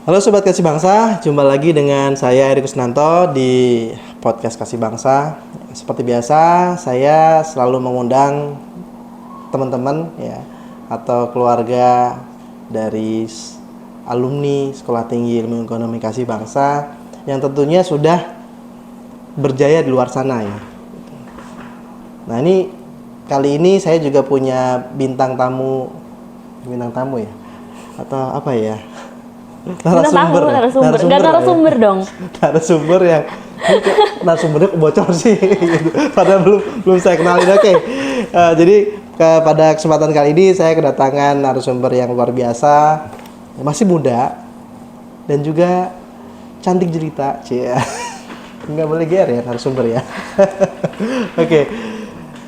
Halo Sobat Kasih Bangsa, jumpa lagi dengan saya Eri Kusnanto di podcast Kasih Bangsa. Seperti biasa, saya selalu mengundang teman-teman ya atau keluarga dari alumni Sekolah Tinggi Ilmu Ekonomi Kasih Bangsa yang tentunya sudah berjaya di luar sana ya. Nah, kali ini saya juga punya bintang tamu ya atau apa ya? narasumber. Gak narasumber ya. dong. Narasumber yang narasumbernya bocor sih gitu. Padahal belum saya kenalin. Oke. Jadi pada kesempatan kali ini saya kedatangan narasumber yang luar biasa, masih muda dan juga cantik jelita, cie. Nggak boleh GR ya narasumber ya. Oke.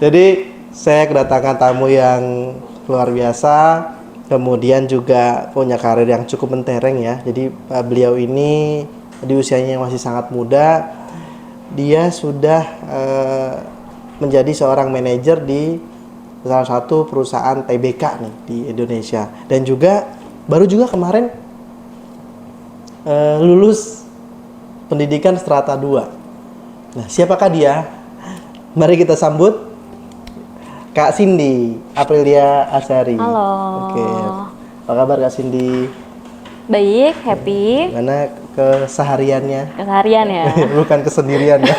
Jadi saya kedatangan tamu yang luar biasa, kemudian juga punya karir yang cukup mentereng ya. Jadi beliau ini di usianya yang masih sangat muda, dia sudah menjadi seorang manajer di salah satu perusahaan TBK nih di Indonesia, dan juga baru juga kemarin lulus pendidikan strata 2. Nah, siapakah dia? Mari kita sambut Kak Cindy Aprilia Asyari. Halo. Oke. Apa kabar Kak Cindy? Baik, happy. Gimana kesehariannya? Keseharian ya. Bukan kesendirian ya.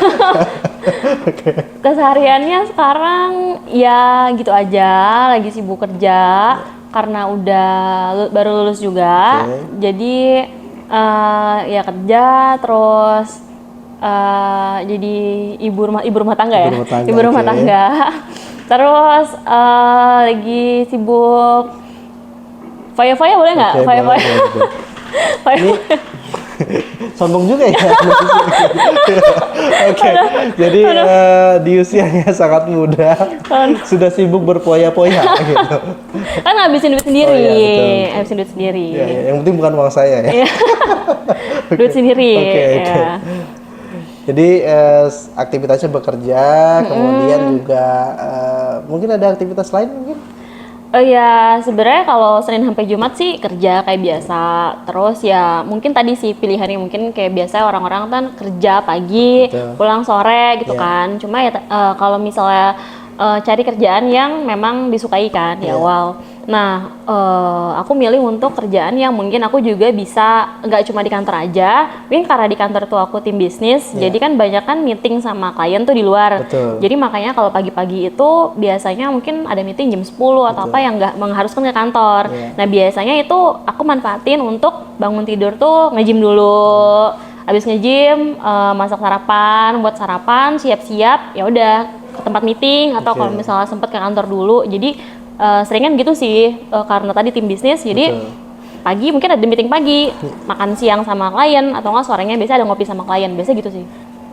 Oke. Kesehariannya sekarang ya gitu aja, lagi sibuk kerja karena udah baru lulus juga. Oke. Jadi ya kerja terus jadi ibu rumah tangga ya. Ibu rumah tangga. Terus lagi sibuk foya-foya boleh nggak? Okay, Foya-foya. Ini sombong juga ya. Oke. Jadi di usianya sangat muda sudah sibuk berpoya-poya gitu. Kan ngabisin duit sendiri. Oh, iya, betul. Ngabisin duit sendiri. Ya, yang penting bukan uang saya ya. Duit sendiri. Oke. Ya. Jadi aktivitasnya bekerja, kemudian juga mungkin ada aktivitas lain mungkin? Ya sebenarnya kalau Senin sampai Jumat sih kerja kayak biasa. Terus ya mungkin tadi sih pilihannya mungkin kayak biasa orang-orang kan kerja pagi, Betul. pulang sore gitu Yeah. kan. Cuma ya kalau misalnya cari kerjaan yang memang disukai kan di Yeah. awal. Nah, aku milih untuk kerjaan yang mungkin aku juga bisa nggak cuma di kantor aja. Mungkin karena di kantor tuh aku tim bisnis, Yeah. jadi kan banyak kan meeting sama klien tuh di luar. Betul. Jadi makanya kalau pagi-pagi itu biasanya mungkin ada meeting jam 10 atau apa yang nggak mengharuskan ke kantor. Yeah. Nah, biasanya itu aku manfaatin untuk bangun tidur tuh nge-gym dulu. Habis nge-gym, masak sarapan, buat sarapan, siap-siap, ya udah ke tempat meeting atau kalau misalnya sempet ke kantor dulu. Jadi seringan gitu sih, karena tadi tim bisnis, jadi pagi mungkin ada meeting pagi, makan siang sama klien, atau nggak sorenya biasa ada ngopi sama klien, biasa gitu sih.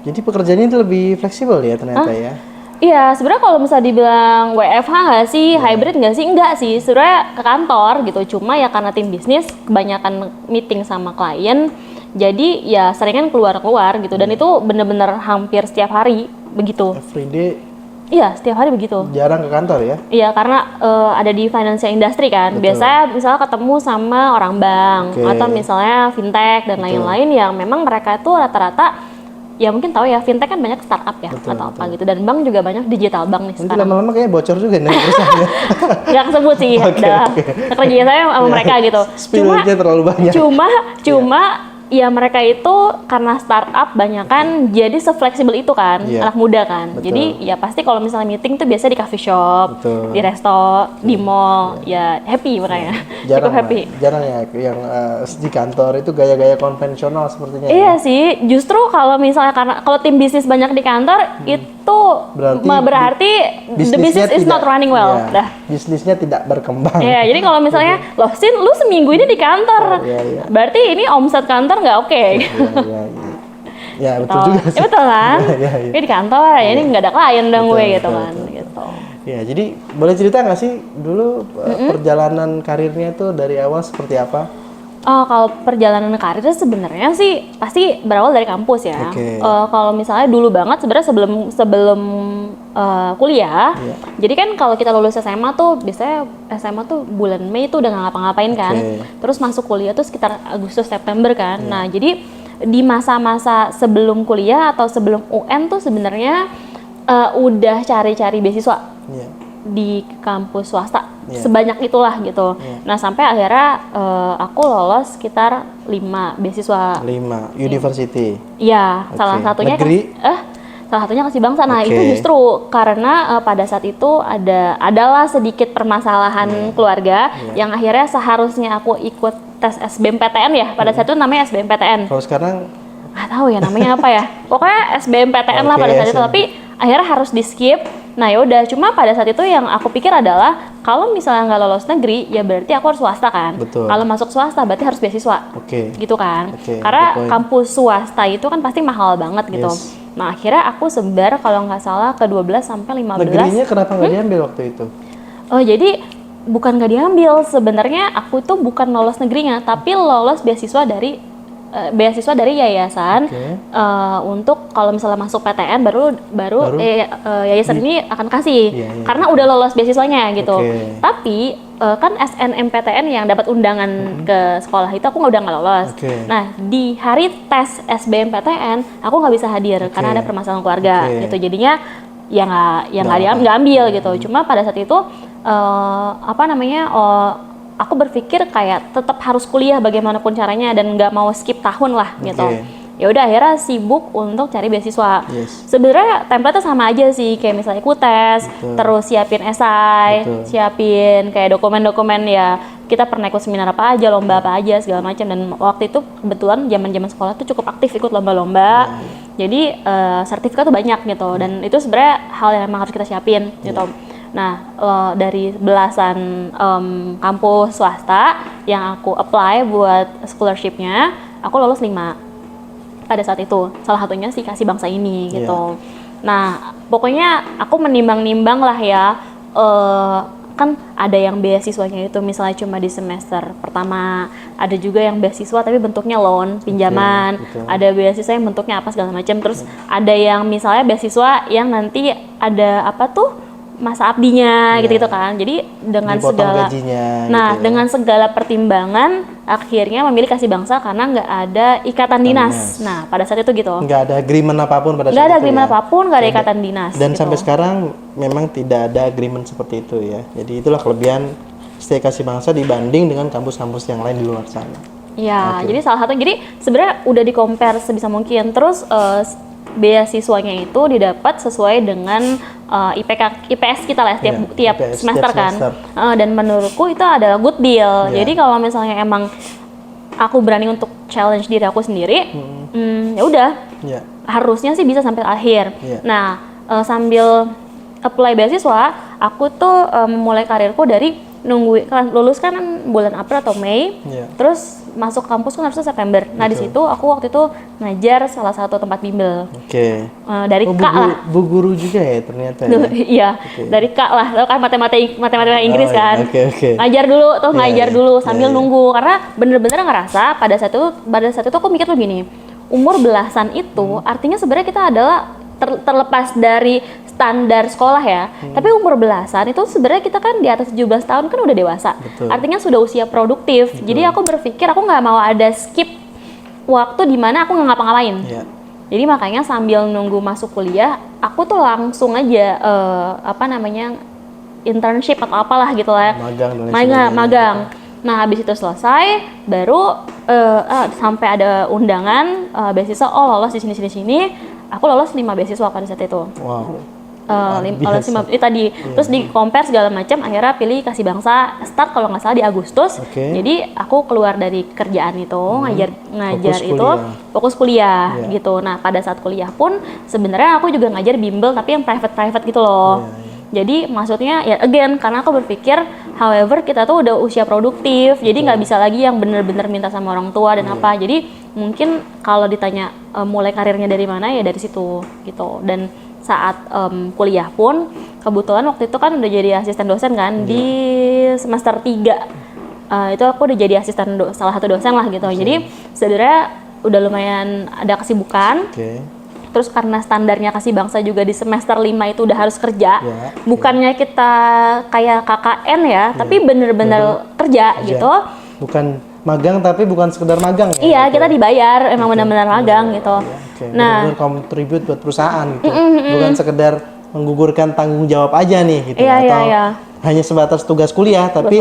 Jadi pekerjaannya itu lebih fleksibel ya ternyata ya? Iya, sebenarnya kalau misalnya dibilang WFH nggak sih, hybrid nggak sih? Enggak sih, sebenarnya ke kantor gitu, cuma ya karena tim bisnis kebanyakan meeting sama klien, jadi ya seringan keluar-keluar gitu, dan itu bener-bener hampir setiap hari begitu. Everyday Iya, setiap hari begitu. jarang ke kantor ya? Iya, karena ada di financial industry kan. Betul. Biasanya misalnya ketemu sama orang bank atau misalnya fintech dan lain-lain yang memang mereka itu rata-rata ya mungkin tahu ya, fintech kan banyak startup ya atau apa gitu, dan bank juga banyak digital bank nih Nanti sekarang. lama-lama kayaknya bocor juga nih perusahaannya. Nggak kesebut sih, udah kerja saya sama mereka gitu. Spill-nya terlalu banyak. Cuma ya mereka itu karena startup banyak kan, jadi se-fleksibel itu kan, anak muda kan. Betul. Jadi ya pasti kalau misalnya meeting tuh biasa di coffee shop, Betul. di resto, di mall, ya happy mereka. Cukup happy. Jarang ya yang di kantor itu gaya-gaya konvensional sepertinya. Iya sih, justru kalau misalnya karena kalau tim bisnis banyak di kantor itu berarti the business is not running well. Ya, bisnisnya tidak berkembang. Iya, jadi kalau misalnya loh Sin, lu seminggu ini di kantor, Iya. berarti ini omset kantor nggak oke. Iya. Ya, betul juga sih. Ya betul kan? Iya. Ini di kantor, ya ini nggak ada klien dong gue gitu kan. Gitu. Ya, jadi boleh cerita nggak sih dulu perjalanan karirnya itu dari awal seperti apa? Kalau perjalanan karir sebenarnya sih pasti berawal dari kampus ya. Oke. Kalau misalnya dulu banget sebenarnya sebelum kuliah, Iya. jadi kan kalau kita lulus SMA tuh biasanya SMA tuh bulan Mei tuh udah nggak ngapa-ngapain kan. Oke. Terus masuk kuliah tuh sekitar Agustus September kan. Nah jadi di masa-masa sebelum kuliah atau sebelum UN tuh sebenarnya udah cari-cari beasiswa Iya. di kampus swasta Iya. sebanyak itulah gitu. Iya. Nah sampai akhirnya aku lolos sekitar 5 beasiswa. 5 university. Iya, Oke. salah satunya Negeri? salah satunya Kasih Bangsa. Nah, Oke. itu justru karena pada saat itu adalah sedikit permasalahan keluarga yang akhirnya seharusnya aku ikut tes SBMPTN ya. Pada saat itu namanya SBMPTN. Kalau sekarang Nggak tahu ya namanya apa ya. Pokoknya SBMPTN lah Oke, pada saat itu, SM. tapi akhirnya harus di skip. Nah yaudah, cuma pada saat itu yang aku pikir adalah kalau misalnya nggak lolos negeri, ya berarti aku harus swasta kan. Betul. Kalau masuk swasta berarti harus beasiswa. Oke. Gitu kan. Oke, Karena good point. kampus swasta itu kan pasti mahal banget gitu. Yes. Nah akhirnya aku sebar kalau nggak salah ke 12 sampai 15. negerinya kenapa nggak diambil waktu itu? Oh jadi bukan nggak diambil, sebenarnya aku tuh bukan lolos negerinya, tapi lolos beasiswa dari yayasan. Oke. Untuk kalau misalnya masuk PTN baru Baru? yayasan ini akan kasih Iya, iya. karena udah lolos beasiswanya gitu. Oke. Tapi kan SNMPTN yang dapat undangan ke sekolah itu aku udah nggak lolos. Oke. Nah di hari tes SBMPTN aku nggak bisa hadir karena ada permasalahan keluarga Oke. gitu. Jadinya ya nggak ambil gitu. Cuma pada saat itu aku berpikir kayak tetap harus kuliah bagaimanapun caranya dan nggak mau skip tahun lah gitu. Oke. Ya udah akhirnya sibuk untuk cari beasiswa. Yes. Sebenarnya template sama aja sih, kayak misalnya ikut tes, Betul. terus siapin esai, Betul. siapin kayak dokumen-dokumen ya. Kita pernah ikut seminar apa aja, lomba apa aja segala macam, dan waktu itu kebetulan zaman sekolah tuh cukup aktif ikut lomba-lomba. Jadi sertifikat tuh banyak gitu, dan itu sebenarnya hal yang emang harus kita siapin gitu. Nah, dari belasan kampus swasta yang aku apply buat scholarship-nya, aku lolos 5 pada saat itu. Salah satunya si Kasih Bangsa ini gitu. Nah, pokoknya aku menimbang-nimbang lah ya, kan ada yang beasiswanya itu misalnya cuma di semester pertama, ada juga yang beasiswa tapi bentuknya loan, pinjaman, betul. ada beasiswa yang bentuknya apa segala macam, terus ada yang misalnya beasiswa yang nanti ada apa tuh masa abdinya gitu-gitu kan. Jadi dengan Dipotong segala gajinya nah gitu ya. dengan segala pertimbangan akhirnya memilih Kasih Bangsa karena nggak ada ikatan dinas. Nah pada saat itu gitu Nggak ada agreement apapun pada nggak saat ada itu agreement ya? apapun, nggak ada ikatan dinas Dan gitu. sampai sekarang memang tidak ada agreement seperti itu ya. Jadi itulah kelebihan Stay Kasih Bangsa dibanding dengan kampus-kampus yang lain di luar sana. Ya, jadi salah satu, jadi sebenarnya udah di compare sebisa mungkin. Terus beasiswanya itu didapat sesuai dengan IPS kita lah tiap IPS semester tiap kan. semester. Dan menurutku itu adalah good deal. Iya. Jadi kalau misalnya emang aku berani untuk challenge diri aku sendiri, ya udah Ya. harusnya sih bisa sampai akhir. Iya. Nah, sambil apply beasiswa, aku tuh memulai karirku dari nunggu lulus kan bulan April atau Mei, Iya. terus masuk kampus kan harusnya September. Nah di situ aku waktu itu ngajar salah satu tempat bimbel Oke. dari Oh, Kak lah. Bu guru juga ya ternyata ya. Iya, dari Kak lah. Lo kan matematika Inggris Oh, kan. oke. Ngajar dulu tuh, Iya, ngajar iya. dulu Iya, sambil iya. nunggu karena bener-bener ngerasa pada saat itu aku mikir tuh gini, umur belasan itu artinya sebenarnya kita adalah terlepas dari standar sekolah ya. Tapi umur belasan itu sebenarnya kita kan di atas 17 tahun kan udah dewasa. Betul. Artinya sudah usia produktif. Jadi aku berpikir aku nggak mau ada skip waktu di mana aku nggak ngapa-ngapain. Iya. Jadi makanya sambil nunggu masuk kuliah, aku tuh langsung aja internship atau apalah gitu lah. Magang dan lain sebagainya. Magang. Nah habis itu selesai, baru sampai ada undangan beasiswa. Oh lolos di sini. Aku lolos 5 beasiswa pada saat itu. Wow. Lolos 5 tadi. Terus di compare segala macam, akhirnya pilih Kasih Bangsa. Start kalau nggak salah di Agustus. Oke. Jadi aku keluar dari kerjaan itu, ngajar Fokus itu, kuliah. fokus kuliah Iya. gitu. Nah pada saat kuliah pun sebenarnya aku juga ngajar bimbel tapi yang private gitu loh. Iya. Jadi maksudnya ya again karena aku berpikir, however kita tuh udah usia produktif, jadi nggak bisa lagi yang bener-bener minta sama orang tua dan apa. Jadi mungkin kalau ditanya mulai karirnya dari mana ya dari situ gitu. Dan saat kuliah pun kebetulan waktu itu kan udah jadi asisten dosen kan di semester 3 itu aku udah jadi asisten salah satu dosen lah gitu. Jadi sebenarnya udah lumayan ada kesibukan. Terus karena standarnya Kasih Bangsa juga di semester 5 itu udah harus kerja. Bukannya kita kayak KKN ya, tapi bener-bener kerja gitu. Bukan magang tapi bukan sekedar magang ya? Iya, kita dibayar, emang benar-benar magang gitu. Nah, benar-benar kontribut buat perusahaan gitu. Bukan sekedar menggugurkan tanggung jawab aja nih gitu. Atau hanya sebatas tugas kuliah, tapi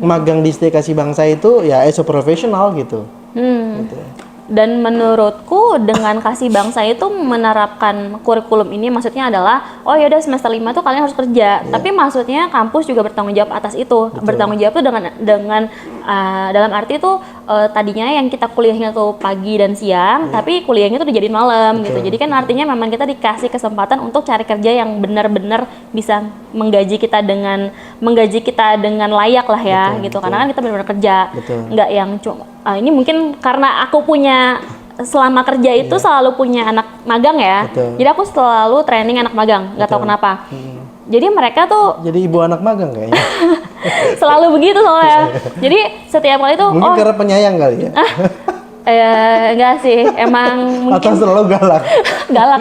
magang di ST Kasih Bangsa itu ya as a professional gitu. Gitu. Dan menurutku dengan Kasih Bangsa itu menerapkan kurikulum ini maksudnya adalah oh ya udah semester 5 tuh kalian harus kerja. Tapi maksudnya kampus juga bertanggung jawab atas itu. Bertanggung jawab tuh dengan dalam arti itu tadinya yang kita kuliahnya tuh pagi dan siang, tapi kuliahnya tuh dijadiin malam gitu. Jadi kan artinya memang kita dikasih kesempatan untuk cari kerja yang benar-benar bisa menggaji kita dengan layak lah ya gitu. Karena kan kita benar-benar kerja. Nggak yang cuma ini mungkin karena aku punya selama kerja itu selalu punya anak magang ya. Jadi aku selalu training anak magang, nggak tahu kenapa. Jadi mereka tuh jadi ibu anak magang kayaknya. Selalu begitu soalnya. Jadi setiap kali tuh mungkin karena penyayang kali ya. Enggak sih, emang mungkin atau selalu galak. galak.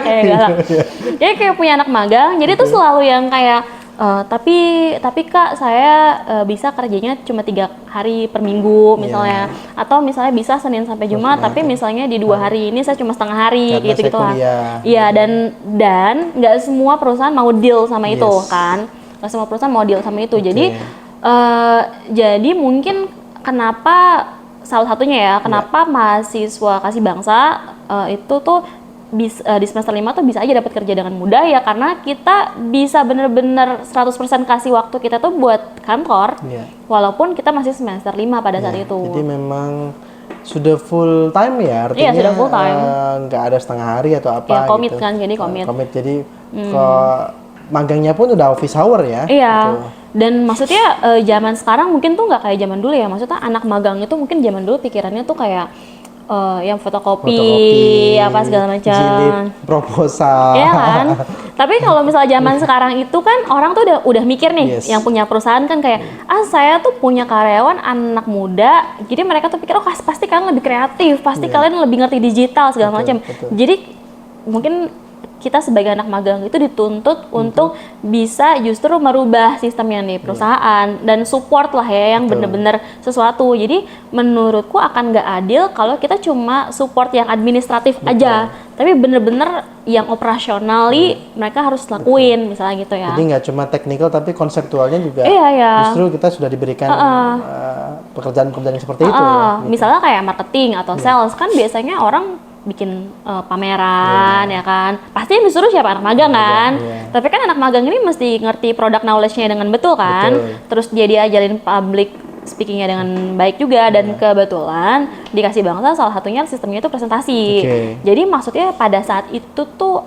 Jadi kayak punya anak magang, jadi tuh selalu yang kayak tapi Kak saya bisa kerjanya cuma 3 hari per minggu misalnya, atau misalnya bisa Senin sampai Jumat, tapi misalnya di 2 hari ini saya cuma setengah hari gitu lah. Iya, dan nggak semua perusahaan mau deal sama itu kan, nggak semua perusahaan mau deal sama itu. Jadi mungkin kenapa salah satunya ya kenapa mahasiswa Kasih Bangsa itu tuh di semester 5 tuh bisa aja dapat kerja dengan mudah ya, karena kita bisa bener-bener 100% kasih waktu kita tuh buat kantor walaupun kita masih semester 5 pada saat itu. Jadi memang sudah full time ya, artinya sudah full time. Nggak ada setengah hari atau apa ya, komit gitu. Kan, jadi komit. Jadi magangnya pun udah office hour ya. Iya. Gitu. Dan maksudnya zaman sekarang mungkin tuh nggak kayak zaman dulu ya, maksudnya anak magang itu mungkin zaman dulu pikirannya tuh kayak yang fotokopi apa segala macam, jilid proposal, ya kan. Tapi kalau misalnya zaman sekarang itu kan orang tuh udah mikir nih, yang punya perusahaan kan kayak saya tuh punya karyawan anak muda, jadi mereka tuh pikir pasti kalian lebih kreatif, pasti kalian lebih ngerti digital segala macam. Jadi mungkin kita sebagai anak magang itu dituntut untuk bisa justru merubah sistemnya nih perusahaan dan support lah ya yang bener-bener sesuatu. Jadi menurutku akan nggak adil kalau kita cuma support yang administratif aja, tapi bener-bener yang operasionally mereka harus lakuin misalnya gitu ya. Jadi nggak cuma teknikal tapi konseptualnya juga. Justru kita sudah diberikan pekerjaan-pekerjaan seperti itu. Ya, gitu. Misalnya kayak marketing atau sales kan biasanya orang bikin pameran ya kan, pasti yang disuruh siapa? Anak magang kan. Tapi kan anak magang ini mesti ngerti product knowledge-nya dengan betul kan. Terus dia diajarin public speaking-nya dengan baik juga, dan kebetulan di Kasih Bangsa salah satunya sistemnya itu presentasi. Jadi maksudnya pada saat itu tuh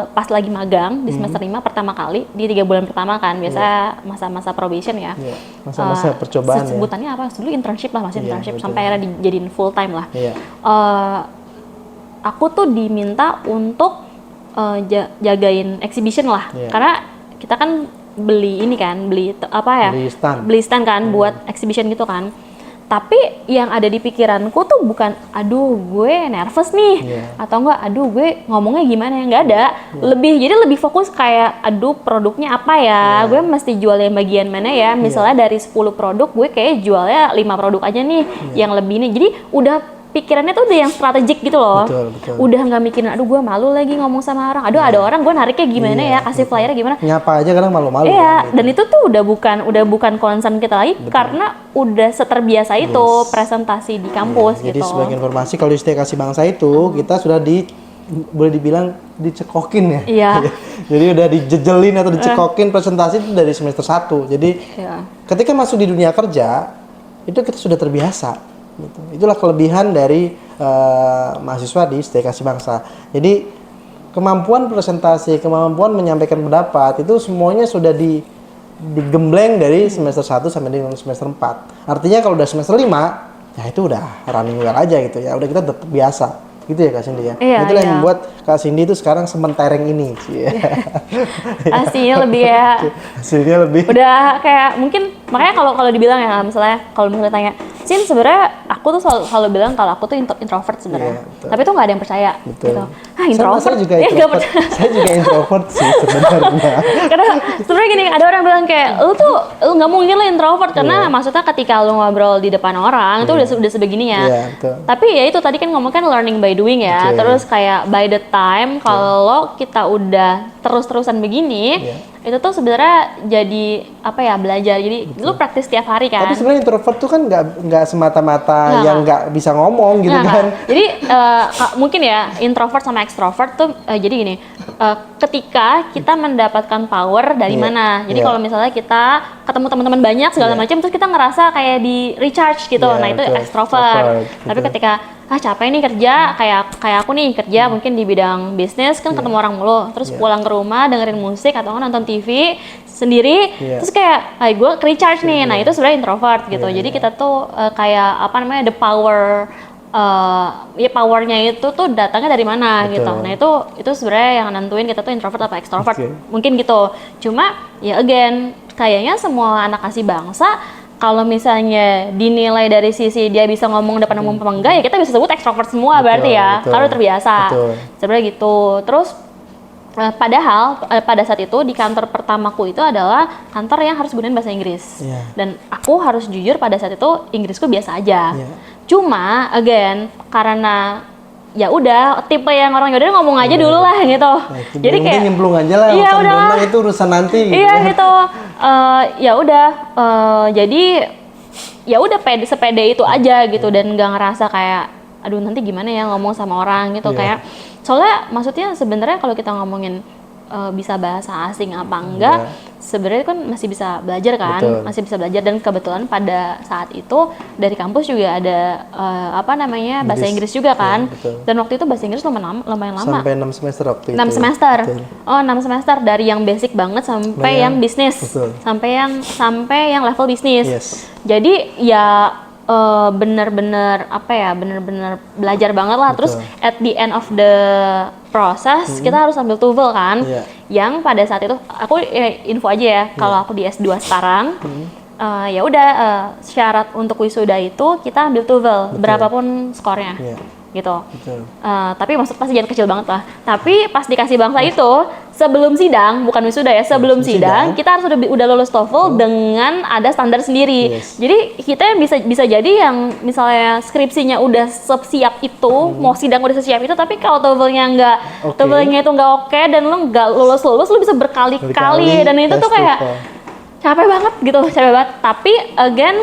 pas lagi magang di semester 5 pertama kali di 3 bulan pertama kan biasa masa-masa probation ya. Masa-masa percobaan sebutannya apa? Dulu internship lah, masih internship sampai akhirnya dijadiin full time lah. Aku tuh diminta untuk jagain exhibition lah, karena kita kan beli stand kan buat exhibition gitu kan. Tapi yang ada di pikiranku tuh bukan aduh gue nervous nih atau enggak aduh gue ngomongnya gimana ya, nggak ada. Jadi lebih fokus kayak aduh produknya apa ya, gue mesti jual yang bagian mana ya. Misalnya dari 10 produk gue kayak jualnya 5 produk aja nih yang lebih nih. Jadi udah pikirannya tuh udah yang strategik gitu loh. Udah nggak mikirin aduh gue malu lagi ngomong sama orang, aduh ada orang gue nariknya gimana ya, kasih flyernya gimana, nyapa aja kadang malu-malu kan, dan itu tuh udah bukan concern kita lagi karena udah seterbiasa itu presentasi di kampus gitu. Jadi sebagai informasi kalau di ST Kasih Bangsa itu kita sudah boleh dibilang dicekokin ya. Jadi udah dijejelin atau dicekokin presentasi itu dari semester 1. Jadi ketika masuk di dunia kerja itu kita sudah terbiasa. Gitu. Itulah kelebihan dari mahasiswa di ST Kasih Bangsa. Jadi kemampuan presentasi, kemampuan menyampaikan pendapat itu semuanya sudah digembleng dari semester 1 sampai dengan semester 4. Artinya kalau udah semester 5, ya itu udah running well aja gitu ya. Udah kita udah terbiasa. Gitu ya Kak Cindy ya? Iya, Itulah yang iya. membuat Kak Cindy itu sekarang sementereng ini. Aslinya lebih ya Hasilnya lebih. udah kayak mungkin makanya kalau dibilang ya misalnya tanya Sin sebenarnya aku tuh selalu bilang kalau aku tuh introvert sebenarnya. Iya, betul. Tapi tuh nggak ada yang percaya Betul. gitu. Ah, introvert. Saya juga Ya, nggak introvert. percaya. Saya juga introvert sih sebenarnya. Karena sebenarnya gini, ada orang bilang kayak lu nggak mungkin lu introvert karena Iya. maksudnya ketika lu ngobrol di depan orang itu udah sebegininya. Iya, betul. Tapi ya itu tadi kan ngomong kan learning by doing ya. Oke. Terus kayak by the time kalau kita udah terus-terusan begini, Iya. itu tuh sebenarnya jadi apa ya, belajar. Jadi lu praktis tiap hari kan. Tapi sebenarnya introvert tuh kan nggak semata-mata Nggak, yang nggak bisa ngomong gitu Nah, kan. Jadi mungkin ya introvert sama extrovert tuh jadi gini, ketika kita mendapatkan power dari Iya, mana. Jadi iya. kalau misalnya kita ketemu teman-teman banyak segala Iya. macam, terus kita ngerasa kayak di recharge gitu. Iya, Nah itu betul. extrovert. Extrovert, Tapi betul. ketika capek nih kerja, kayak aku nih kerja mungkin di bidang bisnis kan ketemu orang mulu, terus Iya. pulang ke rumah dengerin musik atau nonton TV sendiri, Iya. terus kayak gue recharge nih. Nah itu sebenarnya introvert gitu. Iya, Jadi iya. kita tuh kayak apa namanya, the power, ya powernya itu tuh datangnya dari mana Betul. gitu. Nah itu sebenarnya yang nentuin kita tuh introvert apa extrovert. Oke. Mungkin gitu. Cuma ya again kayaknya semua anak kasih bangsa kalau misalnya dinilai dari sisi dia bisa ngomong depan umum apa enggak, ya kita bisa sebut extrovert semua. Betul, berarti ya betul. kalau terbiasa. Betul. Sebenarnya gitu. Terus padahal pada saat itu di kantor pertamaku itu adalah kantor yang harus gunain bahasa Inggris. Iya. Dan aku harus jujur pada saat itu Inggrisku biasa aja. Iya. Cuma again karena ya udah tipe yang orang yaudah ngomong aja dulu lah gitu. Nah, itu Jadi yang kayak penting nyemplung aja lah, iya urusan udah berenang itu urusan nanti gitu iya kan. gitu. Ya udah jadi ya udah sepede itu aja gitu dan nggak ngerasa kayak aduh nanti gimana ya ngomong sama orang gitu. Iya. Kayak soalnya maksudnya sebenarnya kalau kita ngomongin bisa bahasa asing apa enggak, sebenarnya kan masih bisa belajar kan. Betul. Masih bisa belajar. Dan kebetulan pada saat itu dari kampus juga ada apa namanya bahasa Inggris juga kan. Iya, betul. Dan waktu itu bahasa Inggris lumayan lama. Sampai 6 semester waktu itu. 6 semester. Betul. Oh, 6 semester dari yang basic banget sampai Nah, yang bisnis. betul. Sampai yang level bisnis. Yes. Jadi ya bener-bener apa ya, bener-bener belajar banget lah. Terus at the end of the process kita harus ambil TOEFL kan. Iya. Yang pada saat itu aku info aja ya, kalau aku di S2 sekarang ya udah syarat untuk wisuda itu kita ambil TOEFL berapapun skornya. Iya. Gitu. Betul. Tapi maksud pasti jangan kecil banget lah. Tapi pas dikasih bangsa itu sebelum sidang, bukan wisuda ya, sebelum sidang kita harus udah lulus TOEFL dengan ada standar sendiri. Yes. Jadi kita bisa jadi yang misalnya skripsinya udah siap itu, mau sidang udah siap itu, tapi kalau TOEFL-nya Oke. TOEFL-nya itu nggak oke dan lu nggak lulus, lu bisa berkali-kali dan itu tes tuh kayak TOEFL. capek banget gitu, capek banget. Tapi again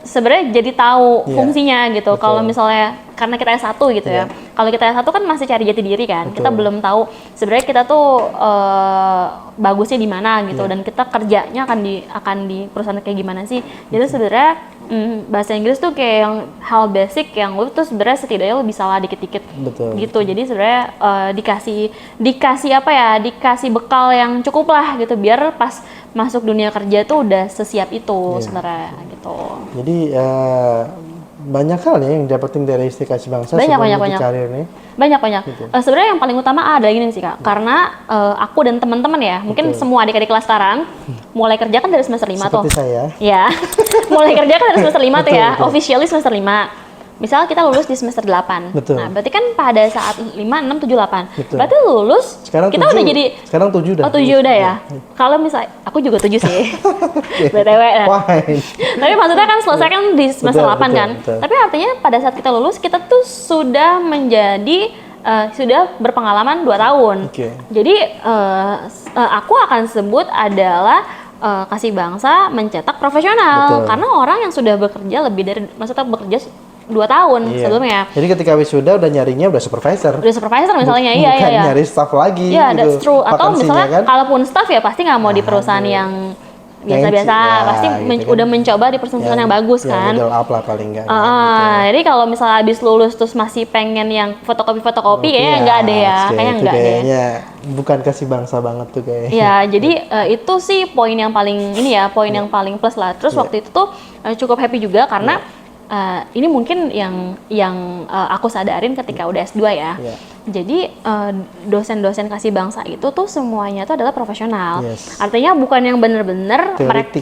sebenarnya jadi tahu Iya, fungsinya gitu. betul. Kalau misalnya karena kita S1 gitu ya. Kalau kita S1 kan masih cari jati diri kan. Betul. Kita belum tahu sebenarnya kita tuh bagusnya di mana gitu, Iya. dan kita kerjanya akan di perusahaan kayak gimana sih. Jadi sebenarnya bahasa Inggris tuh kayak yang hal basic yang lu tuh sebenarnya setidaknya lu bisa lah dikit-dikit Betul. gitu. Jadi sebenarnya dikasih apa ya, dikasih bekal yang cukup lah gitu biar pas masuk dunia kerja tuh udah sesiap itu sebenarnya gitu. Jadi banyak hal ya yang dapetin dari istri kasih bangsa Banyak, sebelum banyak. ikut karir nih. Banyak. Gitu. Sebenarnya yang paling utama ada gini sih Kak, karena aku dan teman-teman ya, mungkin semua adik-adik kelas sekarang mulai kerja kan dari semester 5 tuh. Seperti saya. Ya, mulai kerja kan dari semester 5 tuh Betul, ya, betul. officially semester 5. Misal kita lulus di semester 8. Betul. Nah, berarti kan pada saat 5, 6, 7, 8. Betul. Berarti lulus, Sekarang kita 7, udah jadi sekarang 7 udah. Oh, 7 udah ya. Kalau misal aku juga 7 sih. BTW. Nah. Fine. Tapi maksudnya kan selesai kan di semester Betul, 8 betul, kan. betul. Tapi artinya pada saat kita lulus kita tuh sudah menjadi sudah berpengalaman 2 tahun. Oke. Jadi aku akan sebut adalah kasih bangsa mencetak profesional. Betul. Karena orang yang sudah bekerja lebih dari, maksudnya bekerja 2 tahun Iya. sebelumnya. Jadi ketika wisuda udah nyarinya udah supervisor. Udah supervisor misalnya, Bukan iya. nyari staff lagi Iya, gitu. that's true. Atau Vakansinya misalnya kan. kalaupun staff ya pasti nggak mau di perusahaan aduh. yang biasa-biasa, Ya, pasti gitu kan. udah mencoba di perusahaan yang bagus kan. Middle up lah paling enggak. Jadi kalau misalnya habis lulus terus masih pengen yang fotokopi kayaknya nggak ada ya, kayaknya nggak deh. Kayaknya bukan kasih bangsa banget tuh kayaknya. Ya, jadi itu sih poin yang paling ini ya, poin yang paling plus lah. Terus waktu itu tuh cukup happy juga karena ini mungkin yang aku sadarin ketika udah S2 ya. Iya. Jadi dosen-dosen kasih bangsa itu tuh semuanya tuh adalah profesional. Yes. Artinya bukan yang bener-bener Teoretik.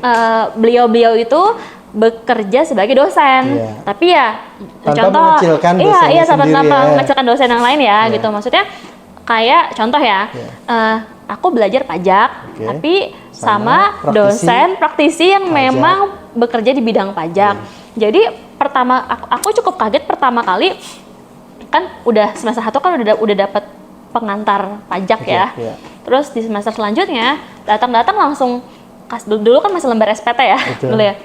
beliau-beliau itu bekerja sebagai dosen. Iya. Tapi ya Tanpa contoh, mengecilkan dosennya tanpa sendiri, ya. mengecilkan dosen yang lain ya, Iya. gitu. Maksudnya kayak contoh ya, aku belajar pajak, Oke. tapi Sama sama dosen praktisi yang pajak. memang bekerja di bidang pajak. Jadi pertama aku cukup kaget pertama kali kan udah semester 1 kan udah dapat pengantar pajak Oke, ya. iya. Terus di semester selanjutnya datang langsung dulu kan masih lembar SPT ya Betul. dulu ya.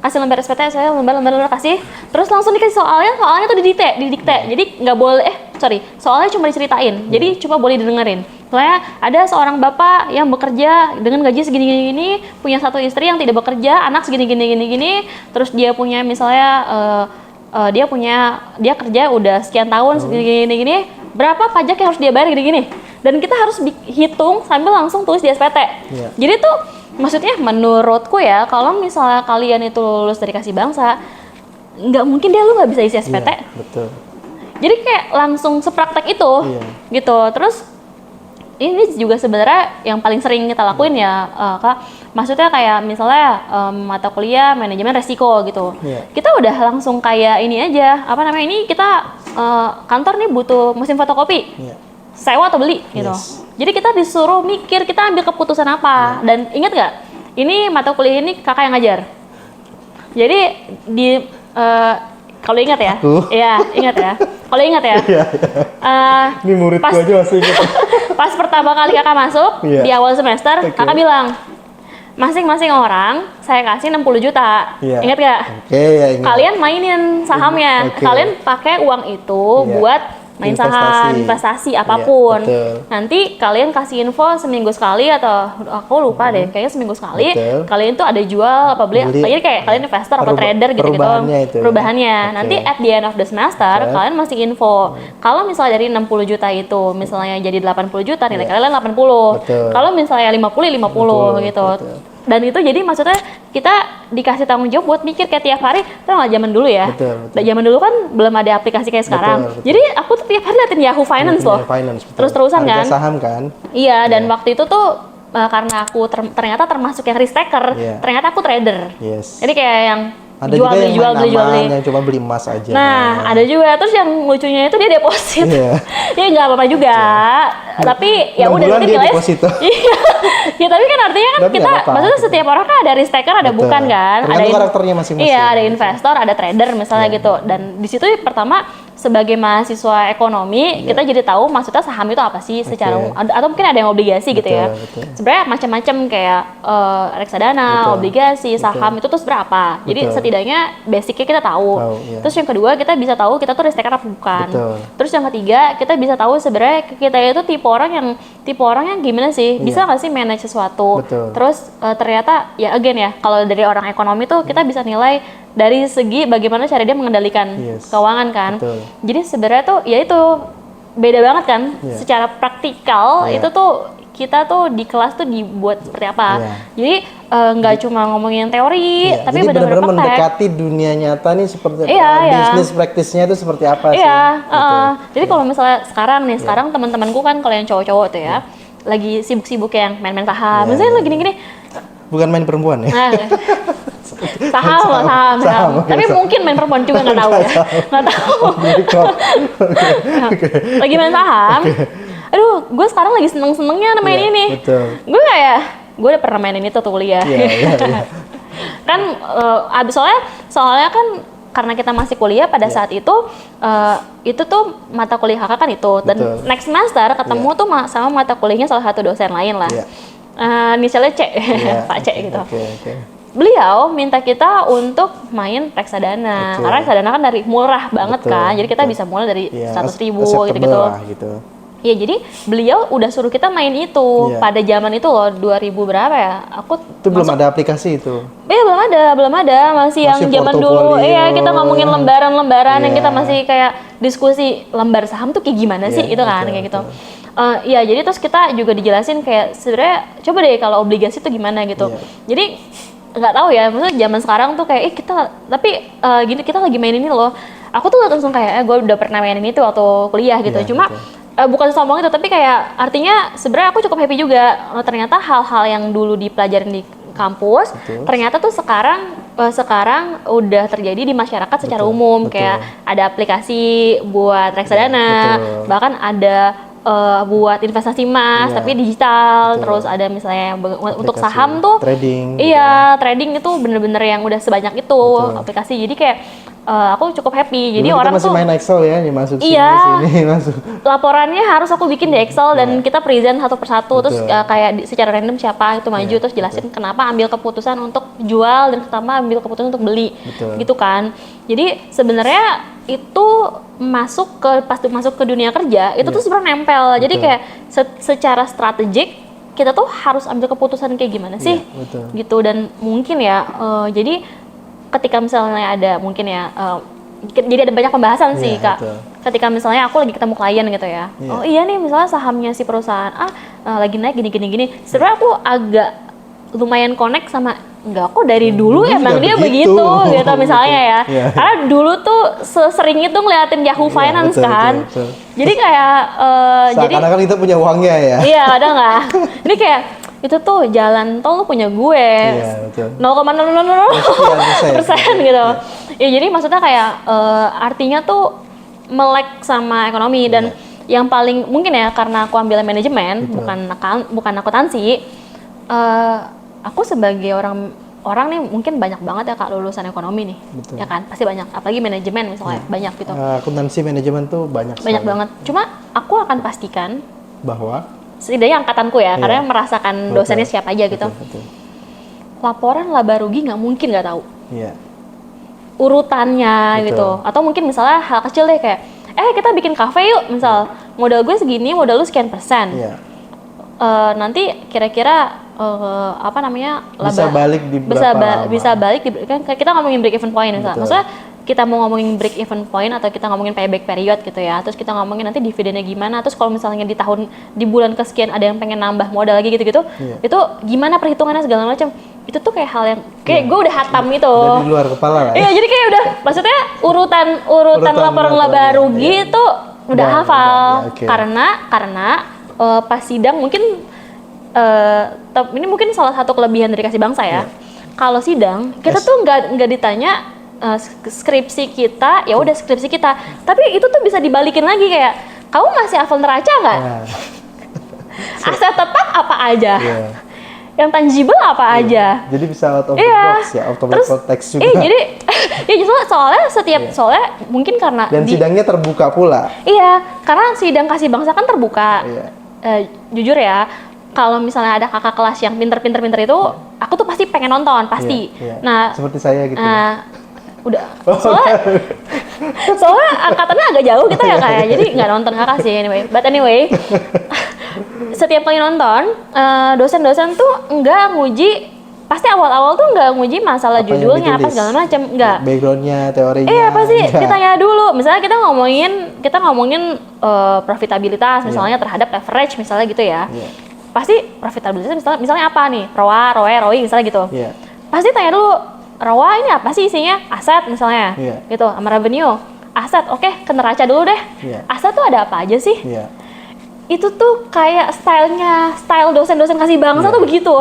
Kasih lembar SPT, saya lembar kasih, terus langsung dikasih soalnya tuh didikte. Jadi nggak boleh, soalnya cuma diceritain, jadi cuma boleh didengerin. Soalnya ada seorang bapak yang bekerja dengan gaji segini-gini, punya satu istri yang tidak bekerja, anak segini-gini, terus dia punya misalnya dia kerja udah sekian tahun segini-gini, berapa pajak yang harus dia bayar gini-gini. Dan kita harus hitung sambil langsung tulis di SPT. Iya. Jadi tuh maksudnya menurutku ya, kalau misalnya kalian itu lulus dari kasih bangsa, nggak mungkin deh lu nggak bisa isi SPT. Iya, betul. Jadi kayak langsung sepraktek itu, Iya. gitu. Terus ini juga sebenarnya yang paling sering kita lakuin ya, Kak. Maksudnya kayak misalnya mata kuliah manajemen resiko gitu. Iya. Kita udah langsung kayak ini aja, ini kita kantor nih butuh mesin fotokopi. Iya. Sewa atau beli gitu. Yes. Jadi kita disuruh mikir kita ambil keputusan apa. Dan ingat nggak? Ini mata kuliah ini kakak yang ngajar. Jadi di kalau ingat ya, Aku? iya ingat ya. Kalau ingat ya, Iya. Ini muridku pas- aja masih ingat. pas pertama kali kakak masuk Iya. di awal semester, Oke. kakak bilang masing-masing orang saya kasih 60 juta. Iya. Ingat nggak? Oke, ya ingat. Kalian mainin sahamnya. Oke. Kalian pakai uang itu Iya. buat main saham, investasi apapun. betul. Nanti kalian kasih info seminggu sekali atau aku lupa deh, kayaknya seminggu sekali. Betul. Kalian tuh ada jual apa beli. Jadi kayak kalian investor apa trader gitu-gitu. perubahannya itu ya. Perubahannya. Oke. Nanti at the end of the semester Oke. kalian masih info. Kalau misalnya dari 60 juta itu misalnya jadi 80 juta, nilai kalian 80. Betul. Kalau misalnya 50 gitu. Betul. Dan itu jadi maksudnya kita dikasih tanggung jawab buat mikir kayak tiap hari. Tau nggak zaman dulu ya? Betul. Dan zaman dulu kan belum ada aplikasi kayak sekarang. Betul. Jadi aku tuh tiap hari liatin Yahoo Finance loh. Finance, betul. Terus-terusan Harga kan? saham kan? Iya, dan waktu itu tuh karena aku ternyata termasuk yang risk taker, Iya. ternyata aku trader. Yes. Jadi kayak yang Ada jual juga beli yang jual main beli jual aman, beli. yang cuma beli emas aja. Nah, ada juga. Terus yang lucunya itu dia deposit. Iya. Ya nggak apa-apa juga. Tapi ya 6 udah bulan nanti dia nilainya. deposito. Iya. Ya tapi kan artinya kan Tapi kita nggak apa-apa, maksudnya gitu. setiap orang kan ada risk taker, ada Betul. bukan kan? Tergantung karakternya masing-masing. Iya, ada investor, ada trader misalnya Iya. gitu. Dan di situ pertama sebagai mahasiswa ekonomi kita jadi tahu maksudnya saham itu apa sih secara Oke. atau mungkin ada yang obligasi gitu ya. Betul. Sebenarnya macam-macam kayak reksadana, Betul. obligasi, saham itu tuh sebenarnya apa. Jadi Betul. setidaknya basicnya kita tahu. Iya. Terus yang kedua kita bisa tahu kita tuh risk taker apa bukan. Betul. Terus yang ketiga kita bisa tahu sebenarnya kita itu tipe orang yang gimana sih? Bisa nggak sih manage sesuatu? Betul. Terus ternyata ya again ya kalau dari orang ekonomi tuh kita bisa nilai dari segi bagaimana cara dia mengendalikan Yes. keuangan kan. Betul. Jadi sebenarnya tuh ya itu beda banget kan Iya. secara praktikal Iya. itu tuh kita tuh di kelas tuh dibuat seperti apa. Iya. Jadi nggak cuma ngomongin teori Iya, tapi jadi benar-benar benar-benar praktek. mendekati dunia nyata nih seperti Iya, iya. bisnis praktisnya itu seperti apa sih? Iya, Gitu. jadi kalau misalnya sekarang teman-temanku kan kalau yang cowok-cowok tuh ya, lagi sibuk-sibuk yang main-main saham. Iya, Misalnya iya. lo gini-gini, Bukan main perempuan ya? nah, saham. Oke, Tapi saham. mungkin main perempuan juga nggak tahu ya, nggak tahu. Jadi kok. Lagi main saham. Aduh, gue sekarang lagi seneng-senengnya main Iya, ini. betul. Gue udah pernah mainin itu tuh kuliah. Iya, iya. Kan soalnya kan karena kita masih kuliah pada saat itu tuh mata kuliah kakak kan itu dan Betul. next semester ketemu tuh sama mata kuliahnya salah satu dosen lain lah. Iya. Inisialnya C, Iya. Pak C gitu. Oke. Beliau minta kita untuk main reksadana Oke. karena reksadana kan dari murah banget Betul, kan, jadi kita betul. bisa mulai dari Iya, 100.000 acceptable gitu-gitu. lah, gitu. Iya, jadi beliau udah suruh kita main itu Iya. pada zaman itu loh 2000 berapa ya? Aku Itu belum ada aplikasi itu. iya belum ada, masih yang Masih zaman dulu. portofolio. Iya, kita ngomongin lembaran-lembaran yang Iya. kita masih kayak diskusi lembar saham tuh kayak gimana sih Iya, itu kan betul, kayak gitu. Iya, jadi terus kita juga dijelasin kayak sebenarnya coba deh kalau obligasi tuh gimana gitu. Iya. Jadi nggak tahu ya, maksudnya zaman sekarang tuh kayak kita tapi gini kita lagi main ini loh. Aku tuh langsung kayak gue udah pernah mainin itu waktu kuliah gitu. Iya, Cuma bukan sombong itu, tapi kayak artinya sebenarnya aku cukup happy juga. Ternyata hal-hal yang dulu dipelajarin di kampus, ternyata tuh sekarang udah terjadi di masyarakat secara umum. Kayak ada aplikasi buat reksadana, bahkan ada buat investasi emas tapi digital, terus ada misalnya untuk saham tuh trading. Iya, trading itu bener-bener yang udah sebanyak itu aplikasi. Jadi kayak aku cukup happy. Jadi Dulu orang kita masih tuh main Excel ya, masuk iya, sini masuk. laporannya harus aku bikin di Excel dan kita present satu persatu, terus kayak secara random siapa itu maju, terus jelasin kenapa ambil keputusan untuk jual dan kenapa ambil keputusan untuk beli, gitu kan. Jadi sebenarnya itu pas masuk ke dunia kerja itu tuh sebenarnya nempel. Jadi kayak secara strategik kita tuh harus ambil keputusan kayak gimana sih, gitu. Dan mungkin ya jadi ketika misalnya ada mungkin ya jadi ada banyak pembahasan sih Kak. Ketika misalnya aku lagi ketemu klien gitu ya, oh iya nih misalnya sahamnya si perusahaan lagi naik gini. Sebenarnya aku agak lumayan connect sama enggak kok dari dulu emang dia begitu gitu misalnya ya. Karena dulu tuh sering itu ngeliatin Yahoo Finance kan. Jadi kayak jadi seakan-akan kita punya uangnya ya. Iya, ada nggak? Ini kayak itu tuh jalan tol lu punya gue. 0,000% gitu. Ya jadi maksudnya kayak artinya tuh melek sama ekonomi dan yang paling mungkin ya karena aku ambil manajemen bukan akuntansi. Aku sebagai orang nih mungkin banyak banget ya Kak lulusan ekonomi nih, ya kan pasti banyak, apalagi manajemen misalnya banyak gitu. Akuntansi manajemen tuh banyak banget. Cuma aku akan pastikan bahwa setidaknya angkatanku ya, karena merasakan dosennya siapa aja gitu. Laporan laba rugi nggak mungkin nggak tahu. Urutannya gitu, atau mungkin misalnya hal kecil deh kayak, kita bikin kafe yuk, misal modal gue segini, modal lu sekian persen. Nanti kira-kira apa namanya bisa balik di berapa bisa balik kan kita ngomongin break even point maksudnya kita mau ngomongin break even point atau kita ngomongin payback period gitu ya, terus kita ngomongin nanti dividennya gimana, terus kalau misalnya di bulan kesekian ada yang pengen nambah modal lagi gitu-gitu, itu gimana perhitungannya segala macam, itu tuh kayak hal yang kayak gue udah hatam gitu, udah di luar kepala lah iya jadi kayak udah maksudnya urutan laporan laba rugi itu udah hafal. Karena pas sidang mungkin ini mungkin salah satu kelebihan dari Kasih Bangsa ya. Kalau sidang kita tuh nggak ditanya skripsi kita, ya udah skripsi kita. Tapi itu tuh bisa dibalikin lagi kayak kamu masih hafal neraca nggak? Aset tetap apa aja? Yang tangible apa aja? Jadi bisa out of the box ya, out of the konteks juga. Jadi ya justru soalnya mungkin karena dan sidangnya terbuka pula. Iya, karena sidang Kasih Bangsa kan terbuka. Jujur ya, kalau misalnya ada kakak kelas yang pinter itu, aku tuh pasti pengen nonton, pasti. Nah, seperti saya gitu. Udah. Soalnya angkatannya agak jauh kita ya kayak, jadi nggak nonton kakak sih anyway. But anyway, setiap kali nonton, dosen-dosen tuh nggak nguji, pasti awal-awal tuh nggak nguji masalah apa judulnya apa segala macam, nggak. Backgroundnya, teorinya. Iya pasti ditanya dulu. Misalnya kita ngomongin profitabilitas misalnya terhadap leverage misalnya gitu ya. Pasti profitabilitas misalnya apa nih, ROA, ROE misalnya gitu. Pasti tanya dulu, ROA ini apa sih isinya? Aset misalnya, gitu, sama revenue. Aset, oke, ke neraca dulu deh. Aset tuh ada apa aja sih? Itu tuh kayak style dosen-dosen Kasih Bangsa tuh begitu.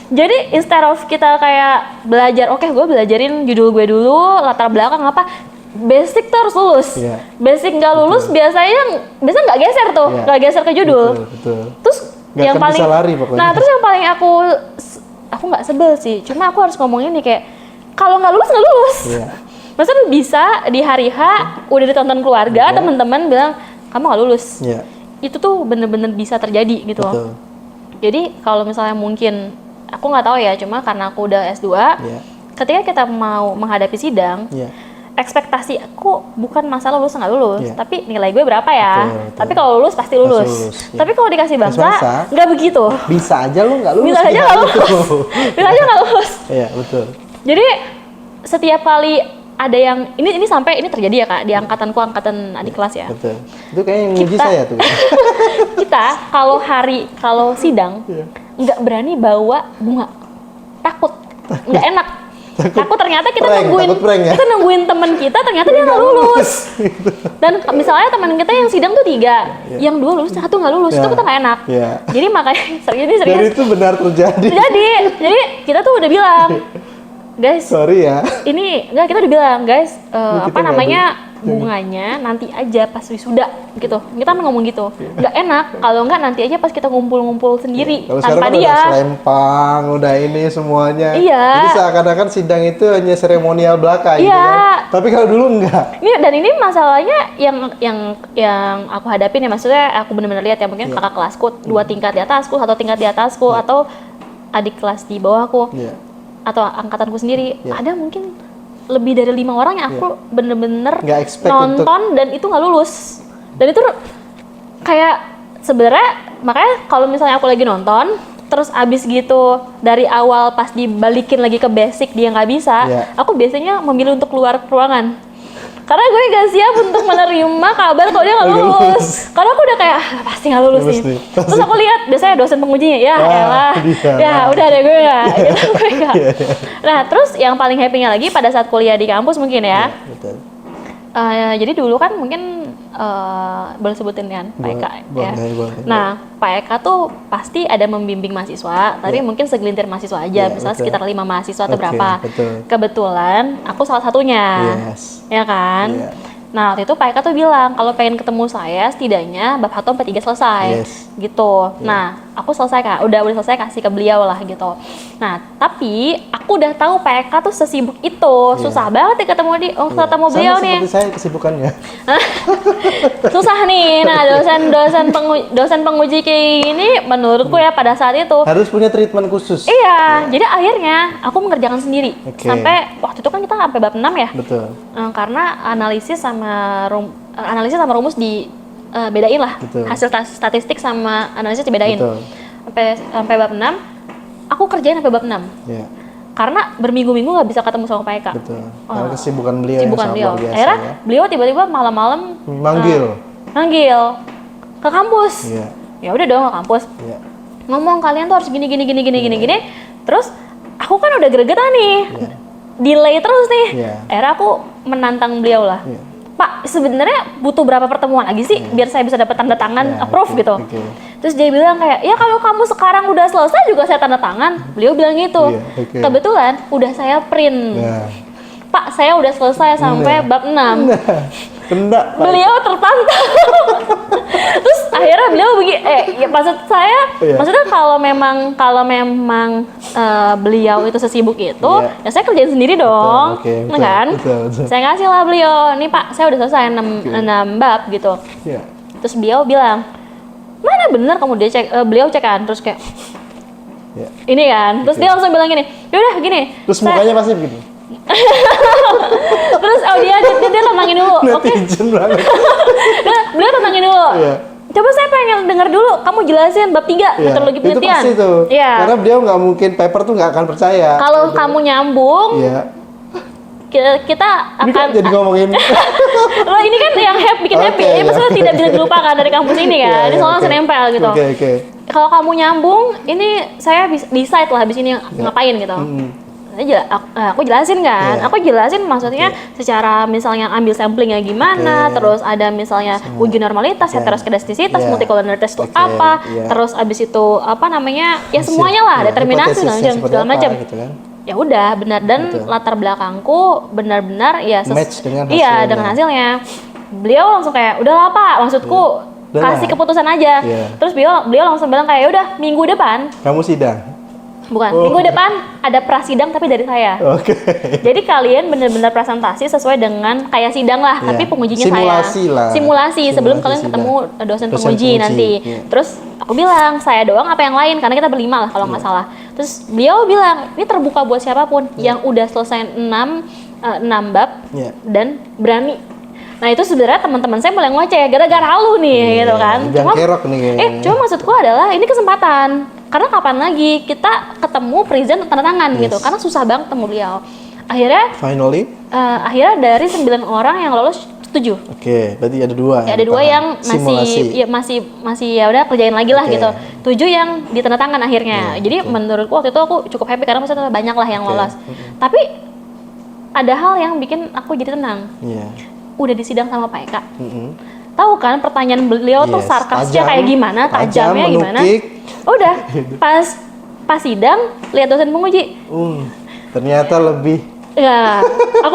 Jadi instead of kita kayak belajar, gue belajarin judul gue dulu, latar belakang apa, basic tuh harus lulus. Basic nggak lulus biasanya nggak geser tuh, nggak geser ke judul. Terus gak yang paling lari, terus yang paling aku nggak sebel sih, cuma aku harus ngomongin nih kayak kalau nggak lulus maksudnya bisa di hari H udah ditonton keluarga, teman-teman bilang kamu nggak lulus, itu tuh bener-bener bisa terjadi gitu loh. Jadi kalau misalnya mungkin aku nggak tahu ya, cuma karena aku udah S2, ketika kita mau menghadapi sidang, ekspektasi aku bukan masalah lulus nggak lulus, tapi nilai gue berapa ya. Tapi kalau lulus pasti lulus. Tapi kalau dikasih Bangsa nggak begitu. Bisa aja lu nggak lulus. Bisa aja nggak lulus. Bisa aja nggak lulus. Iya betul. Jadi setiap kali ada yang ini sampai ini terjadi ya Kak di angkatan adik kelas ya. Betul. Itu kayaknya yang nguji saya tuh. Kita kalau sidang nggak berani bawa bunga, takut. nggak enak. Takut ternyata kita takut prank ya? kita nungguin teman kita ternyata dia nggak lulus. Dan misalnya teman kita yang sidang tuh 3, yang 2 lulus, 1 nggak lulus, itu kita nggak enak. Jadi makanya serius. Dan itu benar terjadi. Jadi kita tuh udah bilang, guys, sorry ya. Ini enggak, kita udah bilang, guys, apa namanya, bunganya nanti aja pas wisuda gitu. Kita ngomong gitu. Nggak enak kalau nggak nanti aja pas kita ngumpul-ngumpul sendiri Kalau tanpa sekarang dia. udah selempang, udah ini semuanya. Iya. Jadi seakan-akan sidang itu hanya seremonial belaka gitu kan. Tapi kalau dulu enggak. Dan ini masalahnya yang aku hadapin ya, maksudnya aku benar-benar lihat ya, mungkin kakak kelasku 2 tingkat di atasku, 1 tingkat di atasku, atau adik kelas di bawahku. Atau angkatanku sendiri, ada mungkin lebih dari 5 orang yang aku bener-bener nonton dan itu nggak lulus. Dan itu kayak sebenarnya, makanya kalau misalnya aku lagi nonton terus abis gitu dari awal pas dibalikin lagi ke basic dia nggak bisa, aku biasanya memilih untuk keluar ruangan. Karena gue gak siap untuk menerima kabar kalau dia nggak lulus. Karena aku udah kayak pasti nggak lulus nih. Terus aku lihat biasanya dosen pengujinya, ya elah, ya udah deh gue nggak. Nah terus yang paling happy-nya lagi pada saat kuliah di kampus mungkin ya. Jadi dulu kan mungkin boleh sebutin kan Pak Eka ya. Nah Pak Eka tuh pasti ada membimbing mahasiswa, tapi mungkin segelintir mahasiswa aja, misalnya sekitar 5 mahasiswa atau berapa. Kebetulan aku salah satunya, ya kan. Nah waktu itu Pak Eka tuh bilang kalau pengen ketemu saya setidaknya bab 1 sampai 3 selesai, gitu. Nah aku selesai Kak, udah selesai kasih ke beliau lah gitu. Nah tapi aku udah tahu Pak Eka tuh sesibuk itu, susah banget ya ketemu ketemu beliau nih. Seperti saya kesibukannya. Susah nih. Nah dosen penguji kayak gini menurutku ya pada saat itu harus punya treatment khusus. Iya, jadi akhirnya aku mengerjakan sendiri sampai waktu itu kan kita sampai bab 6 ya. Betul. Karena analisis sama rumus bedain lah. Hasil statistik sama analisis dibedain. Sampai bab 6 aku kerjain sampai bab 6. Karena berminggu-minggu nggak bisa ketemu sama Pak Eka. Karena kesibukan beliau yang sangat luar biasa. Akhirnya beliau tiba-tiba malam-malam manggil ke kampus. Ya udah dong ke kampus. Ngomong kalian tuh harus gini. Terus aku kan udah gregetan nih. Delay terus nih. Akhirnya aku menantang beliau lah. Pak, sebenarnya butuh berapa pertemuan lagi sih biar saya bisa dapat tanda tangan approve gitu. Terus dia bilang kayak, ya kalau kamu sekarang udah selesai juga saya tanda tangan. Beliau bilang gitu. Kebetulan udah saya print. Pak, saya udah selesai sampai bab 6. Beliau tertantang. Terus akhirnya beliau maksudnya kalau memang beliau itu sesibuk itu, ya saya kerjain sendiri dong, kan? Saya ngasih lah beliau, nih Pak, saya udah selesai 6 bab gitu. Terus beliau bilang, mana bener kamu beliau cek kan, terus kayak ini kan, terus dia langsung bilang gini, yaudah gini. Terus mukanya pasti begini. Terus dia tenangin dulu, oke? Beliau tenangin dulu. Coba saya pengen dengar dulu, kamu jelasin bab 3 metodologi penelitian. Itu pasti tuh. Karena beliau nggak mungkin paper tuh nggak akan percaya. Kalau kamu nyambung, kita akan. Ini kan jadi ngomongin. Loh ini kan yang bikin happy. Ini maksudnya tidak bisa dilupakan dari kampus ini kan. Ini soalnya langsung nempel gitu. Kalau kamu nyambung, ini saya decide lah habis ini ngapain gitu. Aku jelasin kan, aku jelasin maksudnya secara misalnya ambil samplingnya gimana, terus ada misalnya uji normalitas, heteroskedastisitas, multicollinearitas itu apa, terus abis itu apa namanya, ya semuanya lah, determinasi segala macam. Ya udah benar, dan latar belakangku benar-benar ya match dengan hasilnya. Dengan hasilnya. Beliau langsung kayak udah lah Pak, maksudku kasih keputusan aja. Terus beliau langsung bilang kayak udah minggu depan kamu sidang. Bukan, minggu depan ada prasidang tapi dari saya. Jadi kalian benar-benar presentasi sesuai dengan kayak sidang lah, tapi pengujinya simulasi sebelum kalian ketemu dosen penguji nanti. Terus aku bilang saya doang apa yang lain, karena kita berlima lah kalau nggak salah. Terus beliau bilang ini terbuka buat siapapun yang udah selesai 6 bab dan berani. Nah itu sebenarnya teman-teman saya mulai ngoceh gara-gara lu nih gitu kan. Cuma maksudku adalah ini kesempatan. Karena kapan lagi kita ketemu present tanda tangan gitu, karena susah banget ketemu beliau. Akhirnya dari 9 orang yang lolos 7. Oke, berarti ada 2. Ya, ada 2 yang masih ya udah kerjain lagi lah Oke. gitu. 7 yang ditanda-tangan akhirnya. Iya, Jadi menurutku waktu itu aku cukup happy karena maksudnya banyak lah yang Oke. lolos. Tapi ada hal yang bikin aku jadi tenang. Iya. Udah disidang sama Pak Eka. Mm-mm. Tahu kan pertanyaan beliau tuh Yes, sarkasnya tajam, kayak gimana, tajamnya gimana. menukik. Udah pas sidang lihat dosen penguji. Ternyata lebih. Ya, aku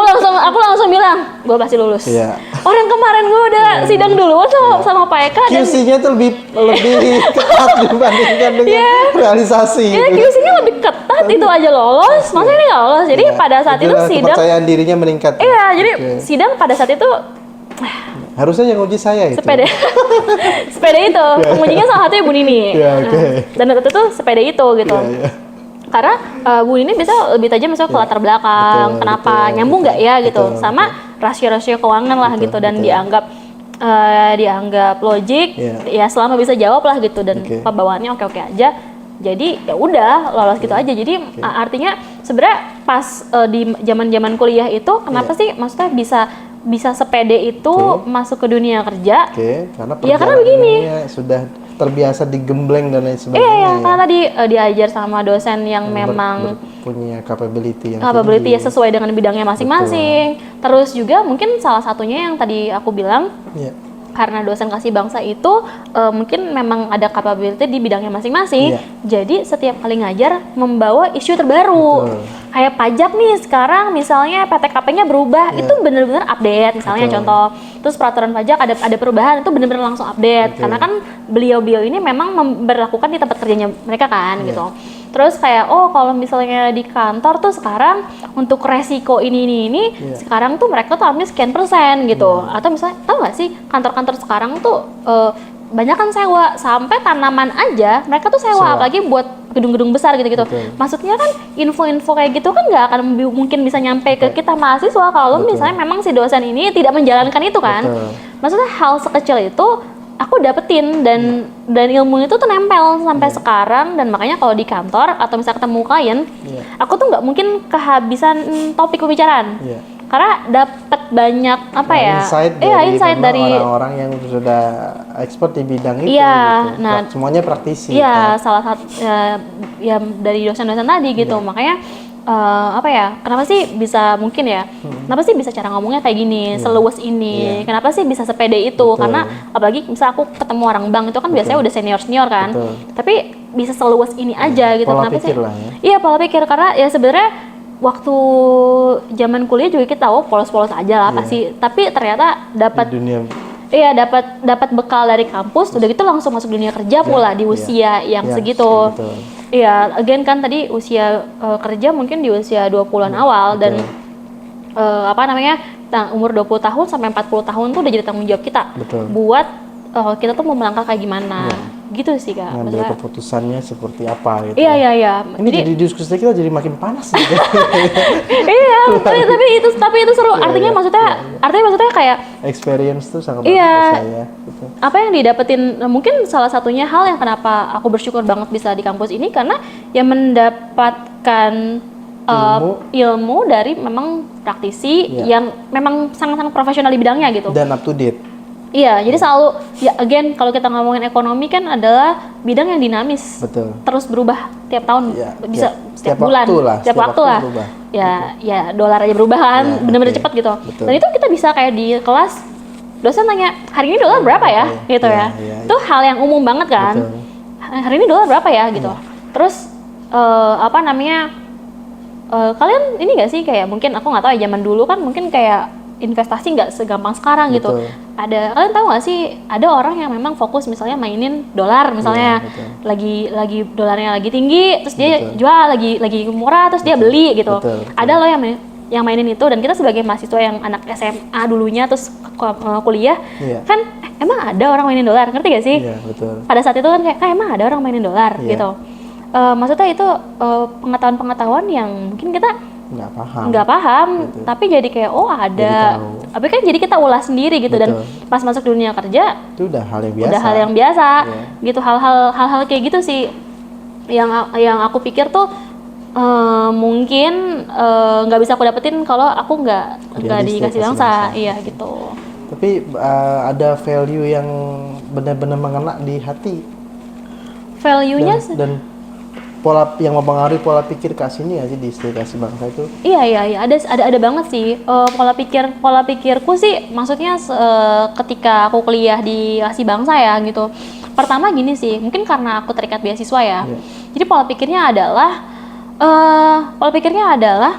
langsung bilang, gue pasti lulus. Iya. Orang kemarin gue udah sidang duluan sama Pak Eka dan QC-nya tuh lebih ketat dibandingkan dengan realisasi. ya gitu. QC-nya lebih ketat, itu aja lolos, masa ini nggak lolos. Jadi Iya. pada saat itu Itulah sidang, kepercayaan dirinya meningkat. iya, jadi Oke. sidang pada saat itu Harusnya yang uji saya itu. sepeda sepeda itu pengujinya salah satunya Bu Nini. Iya, oke. Dan waktu itu sepeda itu gitu. Iya, iya. Karena Bu Nini bisa lebih tajam misalnya ke latar belakang, Betul, kenapa betul, nyambung nggak ya gitu, betul, sama rasio-rasio keuangan lah gitu, dan dianggap logik, Iya. ya selama bisa jawab lah gitu, dan Oke. bawaannya oke-oke aja. Jadi ya udah lolos gitu aja. Jadi artinya sebenarnya pas di zaman-zaman kuliah itu kenapa Iya. sih maksudnya bisa sepede itu masuk ke dunia kerja? Oke, karena Ya, karena begini. perjalanannya sudah terbiasa digembleng dan lain sebagainya. Iya, ya. karena tadi diajar sama dosen yang memang punya capability yang capability ya tinggi. sesuai dengan bidangnya masing-masing. Terus juga mungkin salah satunya yang tadi aku bilang, Iya. karena dosen kasih bangsa itu mungkin memang ada capability di bidangnya masing-masing. Iya. Jadi setiap kali ngajar membawa isu terbaru. Betul. Kayak pajak nih sekarang misalnya PTKP-nya berubah, Iya. itu benar-benar update misalnya Betul. contoh. Terus peraturan pajak ada perubahan, itu benar-benar langsung update. Betul. Karena kan beliau-beliau ini memang memberlakukan di tempat kerjanya mereka kan Iya. gitu. Terus kayak kalau misalnya di kantor tuh sekarang untuk resiko ini Iya. sekarang tuh mereka tuh ambil sekian persen gitu. Atau misalnya tahu nggak sih kantor-kantor sekarang tuh banyak kan sewa, sampai tanaman aja mereka tuh sewa. Apalagi buat gedung-gedung besar gitu-gitu. Betul. Maksudnya kan info-info kayak gitu kan nggak akan mungkin bisa nyampe ke kita mahasiswa kalau Betul. misalnya memang si dosen ini tidak menjalankan itu kan. Betul. Maksudnya hal sekecil itu aku dapetin dan ilmu itu tuh nempel sampai sekarang, dan makanya kalau di kantor atau misalnya ketemu klien, aku tuh nggak mungkin kehabisan topik pembicaraan. Iya. Karena dapat banyak insight memang dari orang-orang yang sudah expert di bidang itu. Iya, gitu. nah, Semuanya praktisi. iya, salah satu ya dari dosen-dosen tadi gitu. Makanya kenapa sih bisa mungkin ya? Kenapa sih bisa cara ngomongnya kayak gini, seluas ini? Kenapa sih bisa sepede itu? Betul. Karena apalagi misal aku ketemu orang bank itu kan biasanya udah senior kan. Betul. Tapi bisa seluas ini aja gitu. Pola Kenapa pikir sih? lah ya. Iya, pola pikir, karena ya sebenarnya waktu zaman kuliah juga kita polos-polos aja lah pasti. Tapi ternyata dapat Di dunia iya, dapat bekal dari kampus, udah gitu langsung masuk dunia kerja pula di usia yang Iya, segitu. betul. Iya, again kan tadi usia kerja mungkin di usia 20-an awal, dan umur 20 tahun sampai 40 tahun tuh udah jadi tanggung jawab kita. Betul. Buat kita tuh mau melangkah kayak gimana. Gitu sih, Kak. ngambil Maksudnya, keputusannya seperti apa gitu. iya. Ini jadi diskusi kita jadi makin panas gitu. iya, tapi itu seru. Artinya maksudnya kayak Experience tuh sangat Iya. bagus saya. Gitu. apa yang didapetin, mungkin salah satunya hal yang kenapa aku bersyukur banget bisa di kampus ini, karena ya mendapatkan ilmu dari memang praktisi yang memang sangat-sangat profesional di bidangnya gitu. Dan up to date. Iya, jadi selalu ya again kalau kita ngomongin ekonomi kan adalah bidang yang dinamis. Betul. Terus berubah tiap tahun, Iya, bisa iya. setiap Setiap bulan, waktu lah, setiap setiap waktu waktu lah. berubah. Ya dolar aja berubah kan, Ya, bener-bener oke. cepat gitu. Betul. Dan itu kita bisa kayak di kelas dosen tanya, hari ini dolar berapa ya, Oke. gitu Iya, ya. iya, Itu hal yang umum banget kan. Betul. Hari ini dolar berapa ya, gitu. Terus kalian ini nggak sih, kayak mungkin aku nggak tahu ya, zaman dulu kan mungkin kayak investasi nggak segampang sekarang gitu. Betul. Kalian tahu nggak sih, ada orang yang memang fokus misalnya mainin dolar misalnya, Iya, betul. lagi dolarnya lagi tinggi, terus dia Betul. jual lagi murah, terus dia beli gitu. Betul. Ada loh yang mainin itu, dan kita sebagai mahasiswa yang anak SMA dulunya terus kuliah, Iya. kan emang ada orang mainin dolar, ngerti gak sih? Iya, betul. Pada saat itu kan kayak emang ada orang mainin dolar Iya. gitu. Maksudnya itu pengetahuan-pengetahuan yang mungkin kita nggak paham, Gitu. tapi jadi kayak ada. Jadi tahu. Tapi kan jadi kita ulas sendiri gitu. Dan Betul. pas masuk dunia kerja Itu udah hal yang biasa. udah hal yang biasa Iya. gitu. Hal-hal kayak gitu sih yang aku pikir tuh mungkin nggak bisa aku dapetin kalau aku nggak Idealistik dikasih kasih bangsa. bangsa. Iya gitu. Tapi ada value yang benar-benar mengena di hati Value-nya dan pola yang mempengaruhi pola pikir Kak Cindy nggak sih di Istri Kasih Bangsa itu? iya ada banget sih. Pola pikirku sih maksudnya ketika aku kuliah di Kasih Bangsa ya gitu. Pertama gini sih, mungkin karena aku terikat beasiswa ya. Iya. Jadi pola pikirnya adalah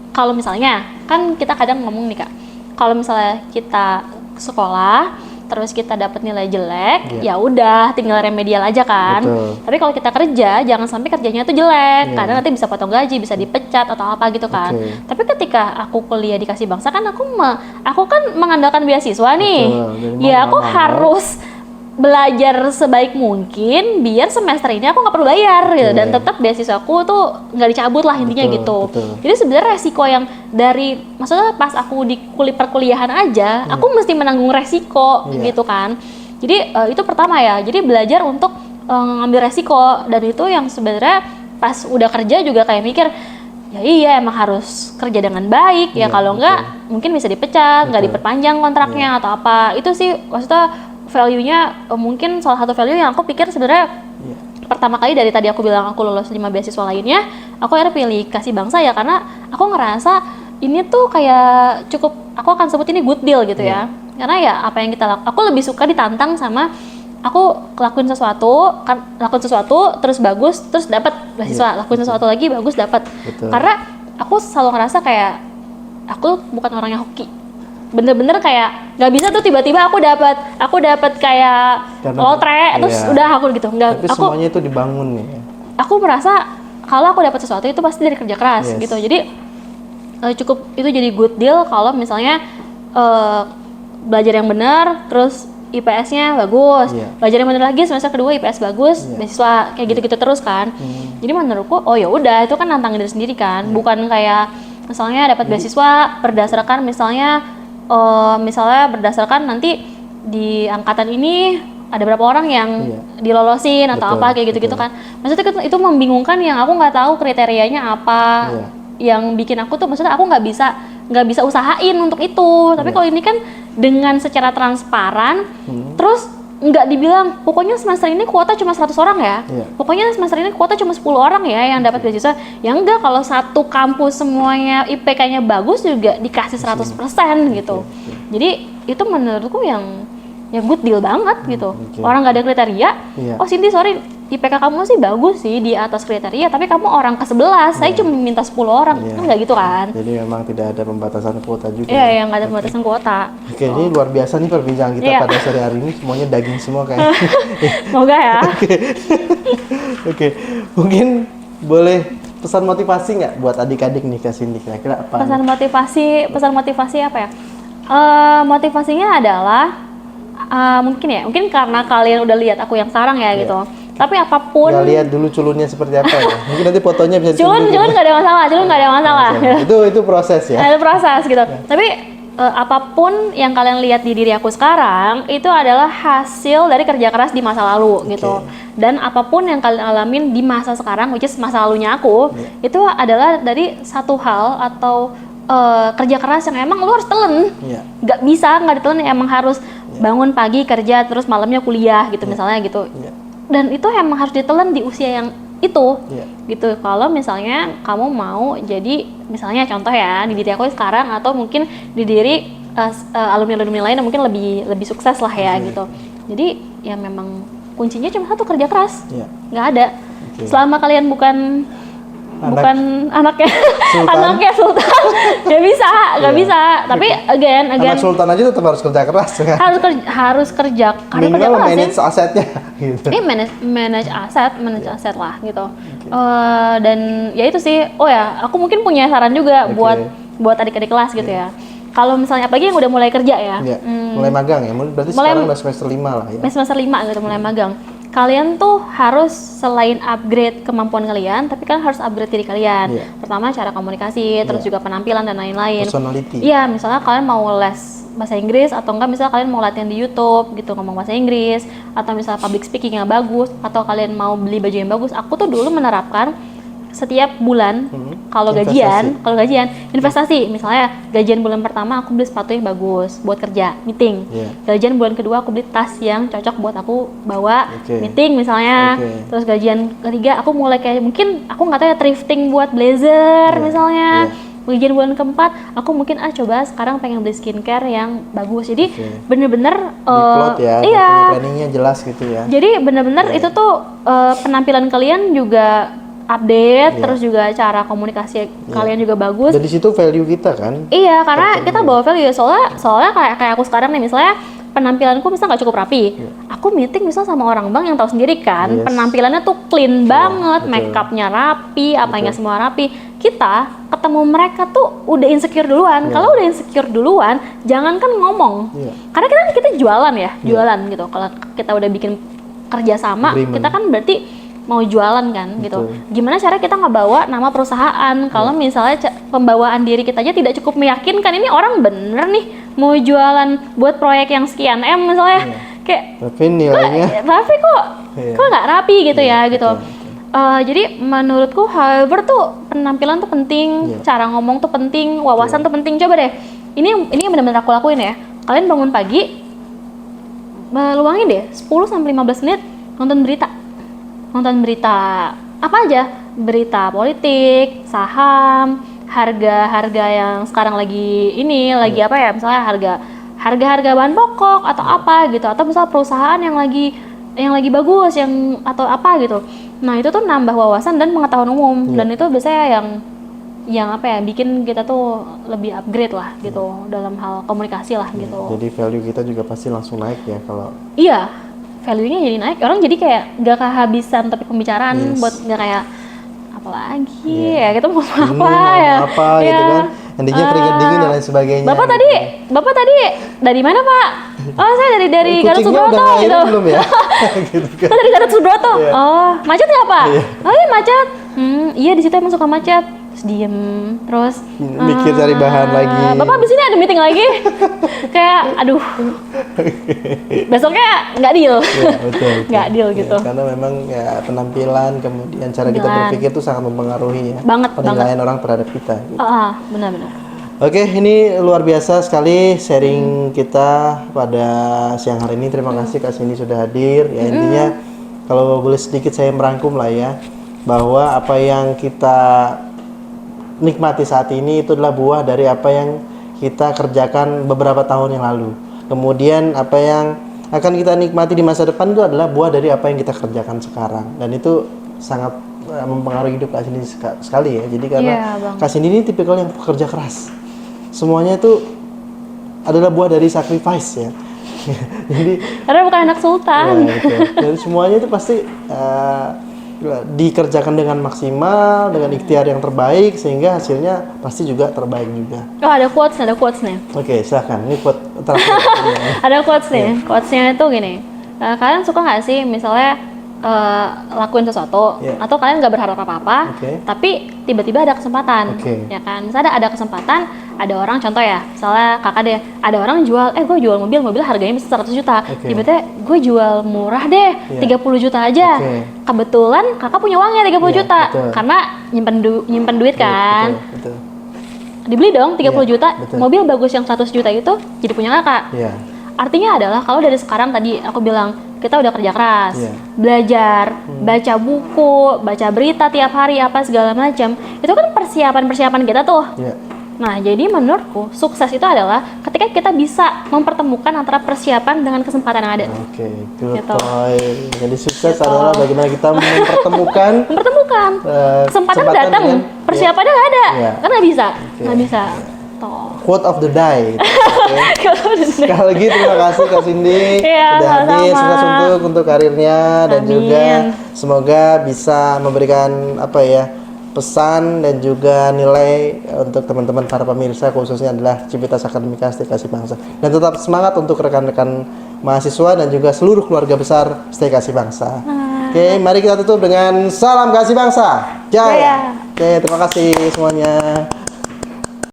kalau misalnya kan kita kadang ngomong nih Kak, kalau misalnya kita sekolah terus kita dapat nilai jelek, Iya. ya udah tinggal remedial aja kan. Betul. Tapi kalau kita kerja, jangan sampai kerjanya tuh jelek, Iya. karena nanti bisa potong gaji, bisa dipecat atau apa gitu kan. Oke. Tapi ketika aku kuliah di Kasih Bangsa kan aku kan mengandalkan beasiswa nih. Betul. Jadi Ya mau aku nggak mau. harus belajar sebaik mungkin biar semester ini aku nggak perlu bayar gitu, dan tetap beasiswaku tuh nggak dicabut lah intinya Betul, gitu. betul. Jadi sebenarnya resiko yang dari maksudnya pas aku di perkuliahan aja, aku mesti menanggung resiko Iya. gitu kan. Jadi itu pertama ya. Jadi belajar untuk ngambil resiko, dan itu yang sebenarnya pas udah kerja juga kayak mikir ya iya emang harus kerja dengan baik ya, Iya, kalau betul. nggak mungkin bisa dipecat, nggak Betul. diperpanjang kontraknya atau apa. Itu sih maksudnya value-nya mungkin salah satu value yang aku pikir sebenarnya Iya. pertama kali dari tadi aku bilang aku lulus 5 beasiswa lainnya, aku akhirnya pilih Kasih Bangsa ya, karena aku ngerasa ini tuh kayak cukup, aku akan sebut ini good deal gitu ya. Karena ya apa yang kita lakukan, aku lebih suka ditantang sama aku lakuin sesuatu terus bagus terus dapat beasiswa, lakuin sesuatu lagi bagus dapat. Betul. Karena aku selalu ngerasa kayak aku bukan orang yang hoki. Bener-bener kayak nggak bisa tuh tiba-tiba aku dapat kayak Karena- lotre terus iya. udah aku gitu, nggak. Tapi Aku semuanya itu dibangun nih. aku merasa kalau aku dapat sesuatu itu pasti dari kerja keras Yes. gitu. Jadi cukup itu jadi good deal kalau misalnya belajar yang benar, terus IPS-nya bagus, Iya. belajar yang benar lagi semester kedua IPS bagus, beasiswa kayak gitu-gitu terus kan. Jadi menurutku oh ya udah itu kan nantangin diri sendiri kan, bukan kayak misalnya dapat beasiswa berdasarkan misalnya berdasarkan nanti di angkatan ini ada berapa orang yang Iya. dilolosin atau Betul, apa kayak gitu-gitu betul. kan. Maksudnya itu membingungkan, yang aku nggak tahu kriterianya apa. Iya. Yang bikin aku tuh maksudnya aku nggak bisa usahain untuk itu. Tapi Iya. kalau ini kan dengan secara transparan, terus nggak dibilang pokoknya semester ini kuota cuma 100 orang ya. Iya. Pokoknya semester ini kuota cuma 10 orang ya yang dapat beasiswa. Ya enggak, kalau satu kampus semuanya IPK-nya bagus juga dikasih 100% gitu. Jadi itu menurutku yang good deal banget gitu. oke. Orang nggak ada kriteria. Iya. Oh Cindy sorry, IPK kamu sih bagus sih di atas kriteria, tapi kamu orang ke-11, saya cuma minta 10 orang. Iya. Kan nggak gitu kan? Jadi memang tidak ada pembatasan kuota juga. Iya, yang nggak ada pembatasan kuota. Oke, ini luar biasa nih perbincangan kita Iya. pada sore hari ini. Semuanya daging semua kayak. Semoga ya. Oke, mungkin boleh pesan motivasi nggak buat adik-adik nih Kak Cindy? Kira-kira apa? Pesan motivasi apa ya? Motivasinya adalah mungkin karena kalian udah lihat aku yang sekarang ya gitu. Tapi apapun, Nggak lihat dulu culunnya seperti apa ya? Mungkin nanti fotonya bisa culun ditunjukin. nggak ada masalah. Itu proses ya. Ada proses gitu. Tapi apapun yang kalian lihat di diri aku sekarang itu adalah hasil dari kerja keras di masa lalu gitu. Dan apapun yang kalian alamin di masa sekarang, which is masa lalunya aku, itu adalah dari satu hal atau kerja keras yang emang lu harus telen. Iya. Nggak ditelan, emang harus bangun pagi kerja terus malamnya kuliah gitu misalnya gitu. Iya. Dan itu emang harus ditelan di usia yang itu. Iya. Gitu. Kalau misalnya kamu mau jadi misalnya contoh ya di diri aku sekarang, atau mungkin di diri alumni lain yang mungkin lebih sukses lah ya gitu. Jadi ya memang kuncinya cuma satu, kerja keras. Iya. Nggak ada. Selama kalian bukan anaknya anaknya Sultan, nggak bisa. Tapi again Anak sultan aja tetap harus kerja keras kan. harus kerja karena kerja Minimal keras ya. manage asetnya gitu. Manage aset lah gitu. Dan ya itu sih. Oh ya, aku mungkin punya saran juga buat adik-adik kelas gitu ya. Kalau misalnya apalagi yang udah mulai kerja ya. Iya. Mulai magang ya. Berarti sekarang udah semester 5 lah ya. Semester 5 gitu mulai magang. Kalian tuh harus selain upgrade kemampuan kalian, tapi kan harus upgrade diri kalian. Iya. Pertama cara komunikasi, terus juga penampilan dan lain-lain. Personality. Iya, misalnya kalian mau les bahasa Inggris, atau enggak misalnya kalian mau latihan di YouTube gitu ngomong bahasa Inggris, atau misalnya public speaking yang bagus, atau kalian mau beli baju yang bagus. Aku tuh dulu menerapkan setiap bulan kalau gajian investasi, misalnya gajian bulan pertama aku beli sepatu yang bagus buat kerja meeting, gajian bulan kedua aku beli tas yang cocok buat aku bawa meeting misalnya, terus gajian ketiga aku mulai kayak mungkin aku nggak tahu ya thrifting buat blazer misalnya, gajian bulan keempat aku mungkin coba sekarang pengen beli skincare yang bagus, jadi bener-bener Diplot ya, iya, planningnya jelas gitu ya. jadi bener-bener itu tuh penampilan kalian juga update, terus juga cara komunikasi kalian juga bagus. Dan di situ value kita kan. Iya, karena kita bawa value. Soalnya kayak aku sekarang nih, misalnya penampilanku misalnya nggak cukup rapi. Aku meeting misalnya sama orang bank yang tahu sendiri kan, penampilannya tuh clean banget, makeupnya rapi, apanya semua rapi. Kita ketemu mereka tuh udah insecure duluan. Kalau udah insecure duluan, jangankan ngomong. Karena kita jualan ya, jualan gitu. Kalau kita udah bikin kerjasama, kita kan berarti mau jualan kan gitu. Gimana cara kita ngebawa nama perusahaan? Kalau misalnya pembawaan diri kita aja tidak cukup meyakinkan, ini orang bener nih mau jualan buat proyek yang sekian M misalnya, kayak tapi nilainya kok nggak rapi gitu ya gitu. Jadi menurutku however tuh penampilan tuh penting, cara ngomong tuh penting, wawasan tuh penting. Coba deh, ini benar-benar aku lakuin ya. Kalian bangun pagi, luangin deh 10-15 menit nonton berita apa aja, berita politik, saham, harga yang sekarang lagi apa ya, misalnya harga bahan pokok atau apa gitu, atau misalnya perusahaan yang lagi bagus atau apa gitu. Nah itu tuh nambah wawasan dan pengetahuan umum, dan itu biasanya yang apa ya, bikin kita tuh lebih upgrade lah gitu dalam hal komunikasi lah gitu. Jadi value kita juga pasti langsung naik ya kalau. Iya, value-nya jadi naik, orang jadi kayak gak kehabisan topik pembicaraan, buat gak kayak apalagi ya kita mau apa ya gitu kan, nantinya keringet dingin dan lain sebagainya. Bapak tadi dari mana Pak? Oh saya dari Garut Subroto gitu. Belum ya? Gitu kan. Oh dari Garut Subroto. Oh macet nggak Pak? Oh iya macet. Iya di situ emang suka macet. Terus diem, terus mikir cari bahan lagi. Bapak abis ini ada meeting lagi. Kayak aduh, besoknya nggak deal. Betul. Nggak deal gitu. Karena memang ya penampilan, kemudian cara kita berpikir itu sangat mempengaruhi ya penilaian orang terhadap kita gitu. Benar-benar. Oke, ini luar biasa sekali sharing kita pada siang hari ini. Terima kasih Kak Cindy sudah hadir. Ya intinya kalau boleh sedikit saya merangkum lah ya, bahwa apa yang kita nikmati saat ini itu adalah buah dari apa yang kita kerjakan beberapa tahun yang lalu. Kemudian apa yang akan kita nikmati di masa depan itu adalah buah dari apa yang kita kerjakan sekarang. Dan itu sangat mempengaruhi hidup Kak Cindy sekali ya. Jadi karena Kak Cindy ini tipikal yang pekerja keras. Semuanya itu adalah buah dari sacrifice ya. Jadi karena bukan anak sultan. Dan semuanya itu pasti dikerjakan dengan maksimal, dengan ikhtiar yang terbaik, sehingga hasilnya pasti juga terbaik juga. Oh ada quotes nih. Oke, silahkan. Ini quote terakhir. Ada quotes nih. Quotesnya itu gini. Kalian suka nggak sih misalnya lakuin sesuatu, atau kalian nggak berharap apa-apa, tapi tiba-tiba ada kesempatan, ya kan? Misalnya ada kesempatan, ada orang, contoh ya, misalnya kakak deh, ada orang jual, gue jual mobil harganya bisa 100 juta, tiba-tiba gue jual murah deh, 30 juta aja. Kebetulan kakak punya uangnya 30 juta, karena nyimpen duit kan. Dibeli dong 30 juta, mobil bagus yang 100 juta itu jadi punya kakak. Artinya adalah kalau dari sekarang tadi aku bilang kita udah kerja keras, belajar, baca buku, baca berita tiap hari apa segala macam, itu kan persiapan kita tuh. Nah jadi menurutku sukses itu adalah ketika kita bisa mempertemukan antara persiapan dengan kesempatan yang ada. Good point. Jadi sukses adalah bagaimana kita mempertemukan kesempatan datang, persiapannya nggak ada, kan nggak bisa. Quote of the day. Sekali lagi terima kasih Kak Cindy sudah hadir, sukses untuk karirnya dan juga semoga bisa memberikan pesan dan juga nilai untuk teman-teman para pemirsa, khususnya adalah Civitas Akademika Stay Kasih Bangsa, dan tetap semangat untuk rekan-rekan mahasiswa dan juga seluruh keluarga besar Stay Kasih Bangsa. Oke, mari kita tutup dengan salam kasih bangsa. Jaya. Oke, terima kasih semuanya.